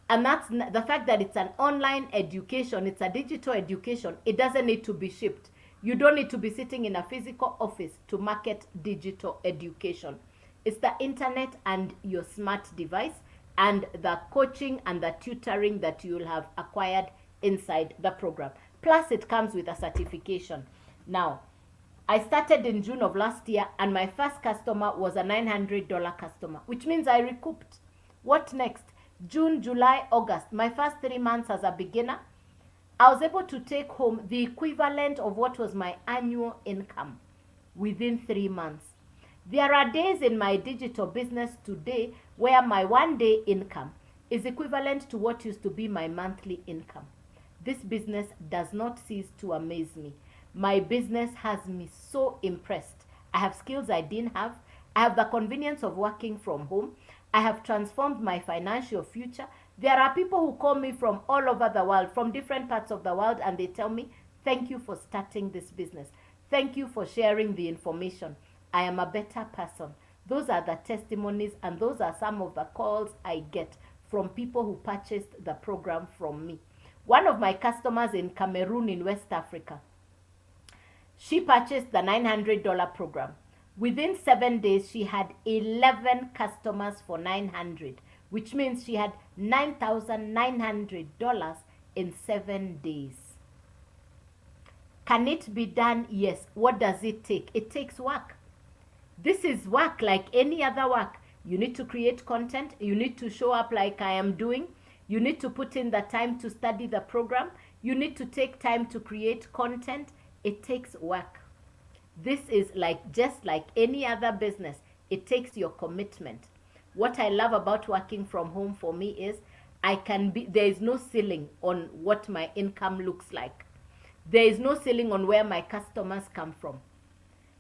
And that's the fact that it's an online education, it's a digital education. It doesn't need to be shipped. You don't need to be sitting in a physical office to market digital education. It's the internet and your smart device and the coaching and the tutoring that you'll have acquired inside the program. Plus, it comes with a certification. Now, I started in June of last year, and my first customer was a $900 customer, which means I recouped. What next? June, July, August, my first 3 months as a beginner, I was able to take home the equivalent of what was my annual income within 3 months. There are days in my digital business today where my 1 day income is equivalent to what used to be my monthly income. This business does not cease to amaze me. My business has me so impressed. I have skills I didn't have. I have the convenience of working from home. I have transformed my financial future. There are people who call me from all over the world, from different parts of the world, and they tell me, thank you for starting this business. Thank you for sharing the information. I am a better person. Those are the testimonies, and those are some of the calls I get from people who purchased the program from me. One of my customers in Cameroon in West Africa, she purchased the $900 program. Within 7 days, she had 11 customers for $900, which means she had $9,900 in 7 days. Can it be done? Yes. What does it take? It takes work. This is work like any other work. You need to create content. You need to show up like I am doing. You need to put in the time to study the program. You need to take time to create content. It takes work. This is just like any other business. It takes your commitment. What I love about working from home for me is there is no ceiling on what my income looks like. There is no ceiling on where my customers come from.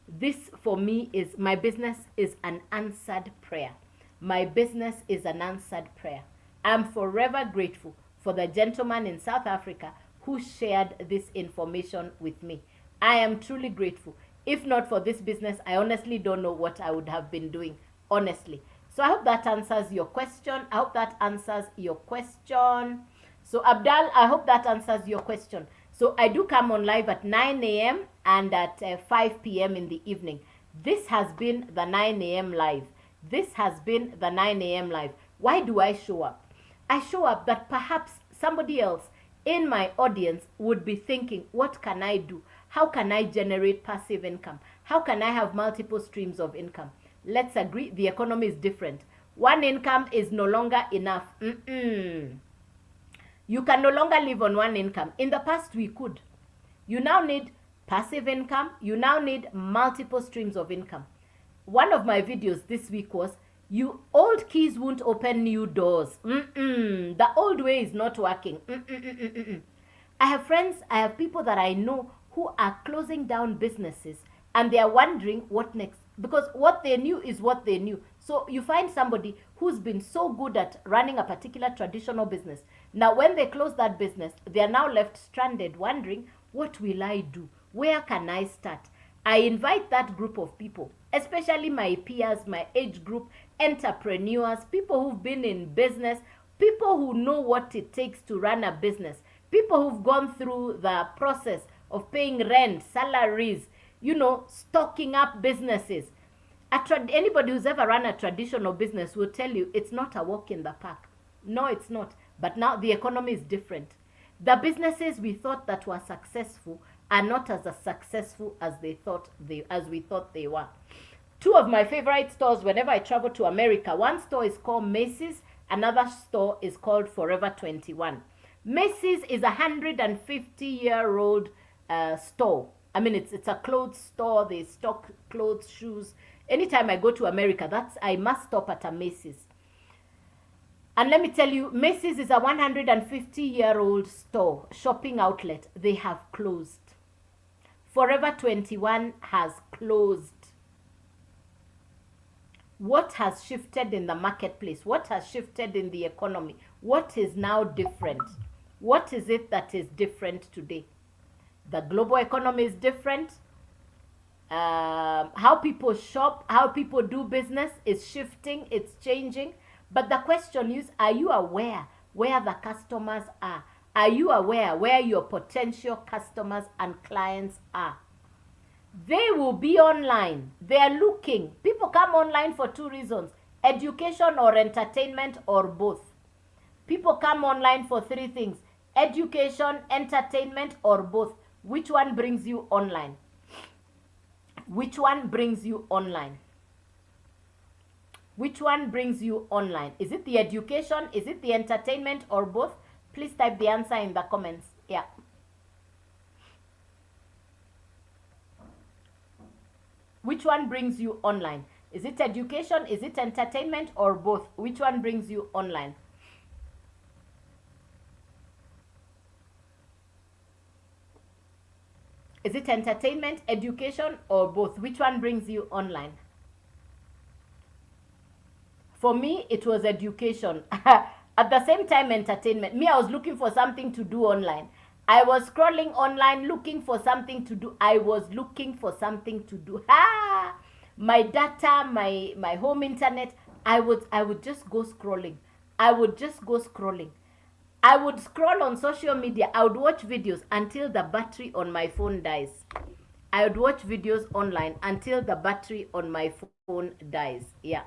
This for me is, my business is an answered prayer. My business is an answered prayer. I'm forever grateful for the gentleman in South Africa who shared this information with me. I am truly grateful. If not for this business, I honestly don't know what I would have been doing, honestly. So I hope that answers your question. So Abdal, I hope that answers your question. So I do come on live at 9 a.m. and at 5 p.m. in the evening. This has been the 9 a.m. live. Why do I show up? I show up that perhaps somebody else in my audience would be thinking, what can I do? How can I generate passive income? How can I have multiple streams of income? Let's agree, the economy is different. One income is no longer enough. You can no longer live on one income. In the past, we could. You now need passive income. You now need multiple streams of income. One of my videos this week was, old keys won't open new doors. The old way is not working. I have friends, I have people that I know who are closing down businesses, and they are wondering what next, because what they knew is what they knew. So you find somebody who's been so good at running a particular traditional business. Now, when they close that business, they are now left stranded, wondering, what will I do? Where can I start? I invite that group of people, especially my peers, my age group, entrepreneurs, people who've been in business, people who know what it takes to run a business, people who've gone through the process of paying rent, salaries, stocking up businesses. Anybody who's ever run a traditional business will tell you it's not a walk in the park. No, it's not. But now the economy is different. The businesses we thought that were successful are not as successful as we thought they were. Two of my favorite stores whenever I travel to America, one store is called Macy's, another store is called Forever 21. Macy's is a 150-year-old store. I mean, it's a clothes store. They stock clothes, shoes. Anytime I go to America, I must stop at a Macy's. And let me tell you, Macy's is a 150-year-old store, shopping outlet. They have closed. Forever 21 has closed. What has shifted in the marketplace? What has shifted in the economy? What is now different? What is it that is different today? The global economy is different. How people shop, how people do business is shifting, it's changing. But the question is, are you aware where the customers are? Are you aware where your potential customers and clients are? They will be online. They are looking. People come online for two reasons: education or entertainment, or both. People come online for three things: education, entertainment, or both. Which one brings you online? Which one brings you online? Which one brings you online? Is it the education? Is it the entertainment, or both? Please type the answer in the comments. Yeah. Which one brings you online? Is it education? Is it entertainment, or both? Which one brings you online? Is it entertainment, education, or both? Which one brings you online? For me, it was education. At the same time, entertainment. Me, I was looking for something to do online. I was scrolling online looking for something to do. I was looking for something to do. My data, my home internet, I would just go scrolling. I would just go scrolling. I would scroll on social media. I would watch videos until the battery on my phone dies. I would watch videos online until the battery on my phone dies. Yeah.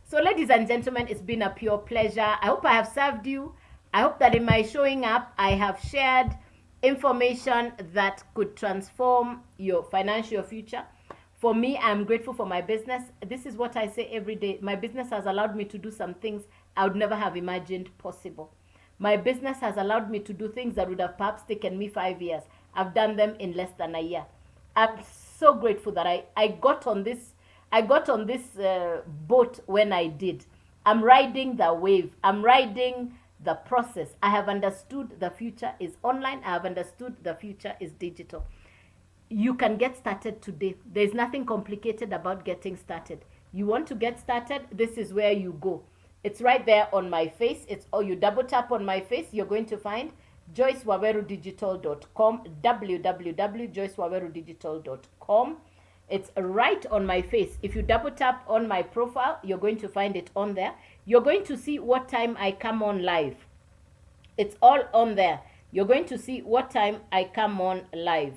So ladies and gentlemen, it's been a pure pleasure. I hope I have served you. I hope that in my showing up, I have shared information that could transform your financial future. For me, I'm grateful for my business. This is what I say every day. My business has allowed me to do some things I would never have imagined possible. My business has allowed me to do things that would have perhaps taken me 5 years. I've done them in less than a year. I'm so grateful that I got on this boat when I did. I'm riding the wave. I'm riding the process. I have understood the future is online. I have understood the future is digital. You can get started today. There's nothing complicated about getting started. You want to get started, this is where you go. It's right there on my face. You double tap on my face, you're going to find joycewawerudigital.com, www.joycewawerudigital.com. It's right on my face. If you double tap on my profile, you're going to find it on there. You're going to see what time I come on live. It's all on there. You're going to see what time I come on live.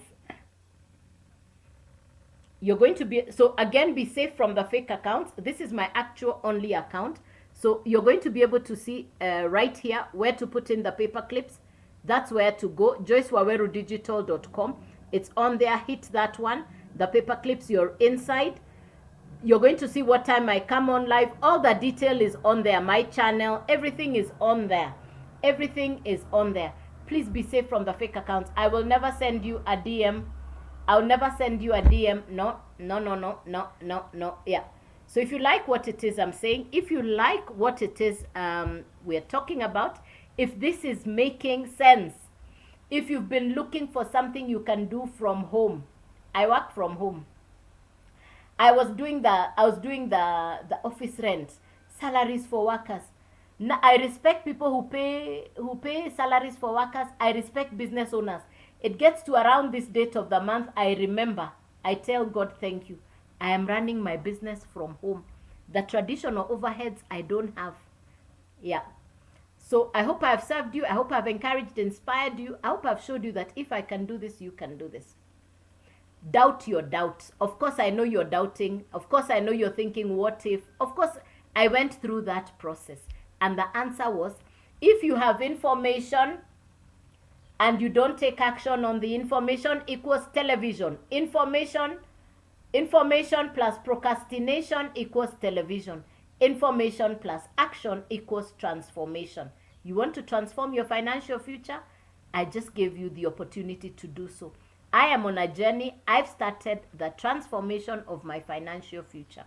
You're going to be, so again, be safe from the fake accounts. This is my actual only account. So you're going to be able to see right here where to put in the paper clips. That's where to go, joycewawerudigital.com. It's on there. Hit that one. The paper clips, you're inside. You're going to see what time I come on live. All the detail is on there. My channel, everything is on there. Everything is on there. Please be safe from the fake accounts. I will never send you a DM. I'll never send you a DM. No. Yeah. So if you like what it is I'm saying, if you like what it is we're talking about, if this is making sense, if you've been looking for something you can do from home, I work from home. I was doing the office rent, salaries for workers. Now, I respect people who pay salaries for workers. I respect business owners. It gets to around this date of the month, I remember, I tell God, thank you. I am running my business from home. The traditional overheads I don't have. Yeah. So I hope I have served you. I hope I've encouraged, inspired you. I hope I've showed you that if I can do this, you can do this. Doubt your doubts. Of course, I know you're doubting. Of course, I know you're thinking, what if? Of course, I went through that process. And the answer was, if you have information and you don't take action on the information, equals television. Information plus procrastination equals television. Information plus action equals transformation. You want to transform your financial future? I just gave you the opportunity to do so. I am on a journey. I've started the transformation of my financial future.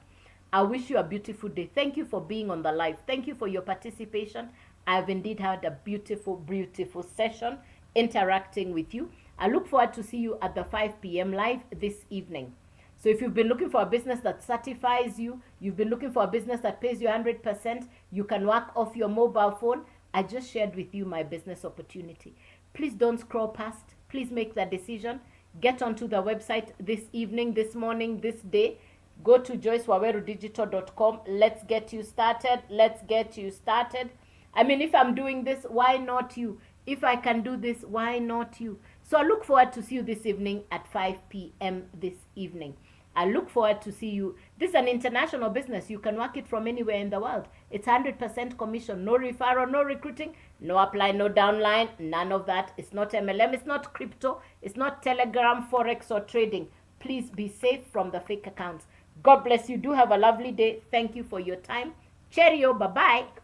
I wish you a beautiful day. Thank you for being on the live. Thank you for your participation. I've indeed had a beautiful, beautiful session interacting with you. I look forward to see you at the 5 p.m. live this evening. So if you've been looking for a business that certifies you, you've been looking for a business that pays you 100%, you can work off your mobile phone, I just shared with you my business opportunity. Please don't scroll past. Please make that decision. Get onto the website this evening, this morning, this day. Go to joycewawerudigital.com. Let's get you started. Let's get you started. I mean, if I'm doing this, why not you? If I can do this, why not you? So I look forward to see you this evening at 5 p.m. this evening. I look forward to see you. This is an international business. You can work it from anywhere in the world. It's 100% commission. No referral, no recruiting, no apply, no downline, none of that. It's not MLM. It's not crypto. It's not Telegram, Forex, or trading. Please be safe from the fake accounts. God bless you. Do have a lovely day. Thank you for your time. Cheerio. Bye-bye.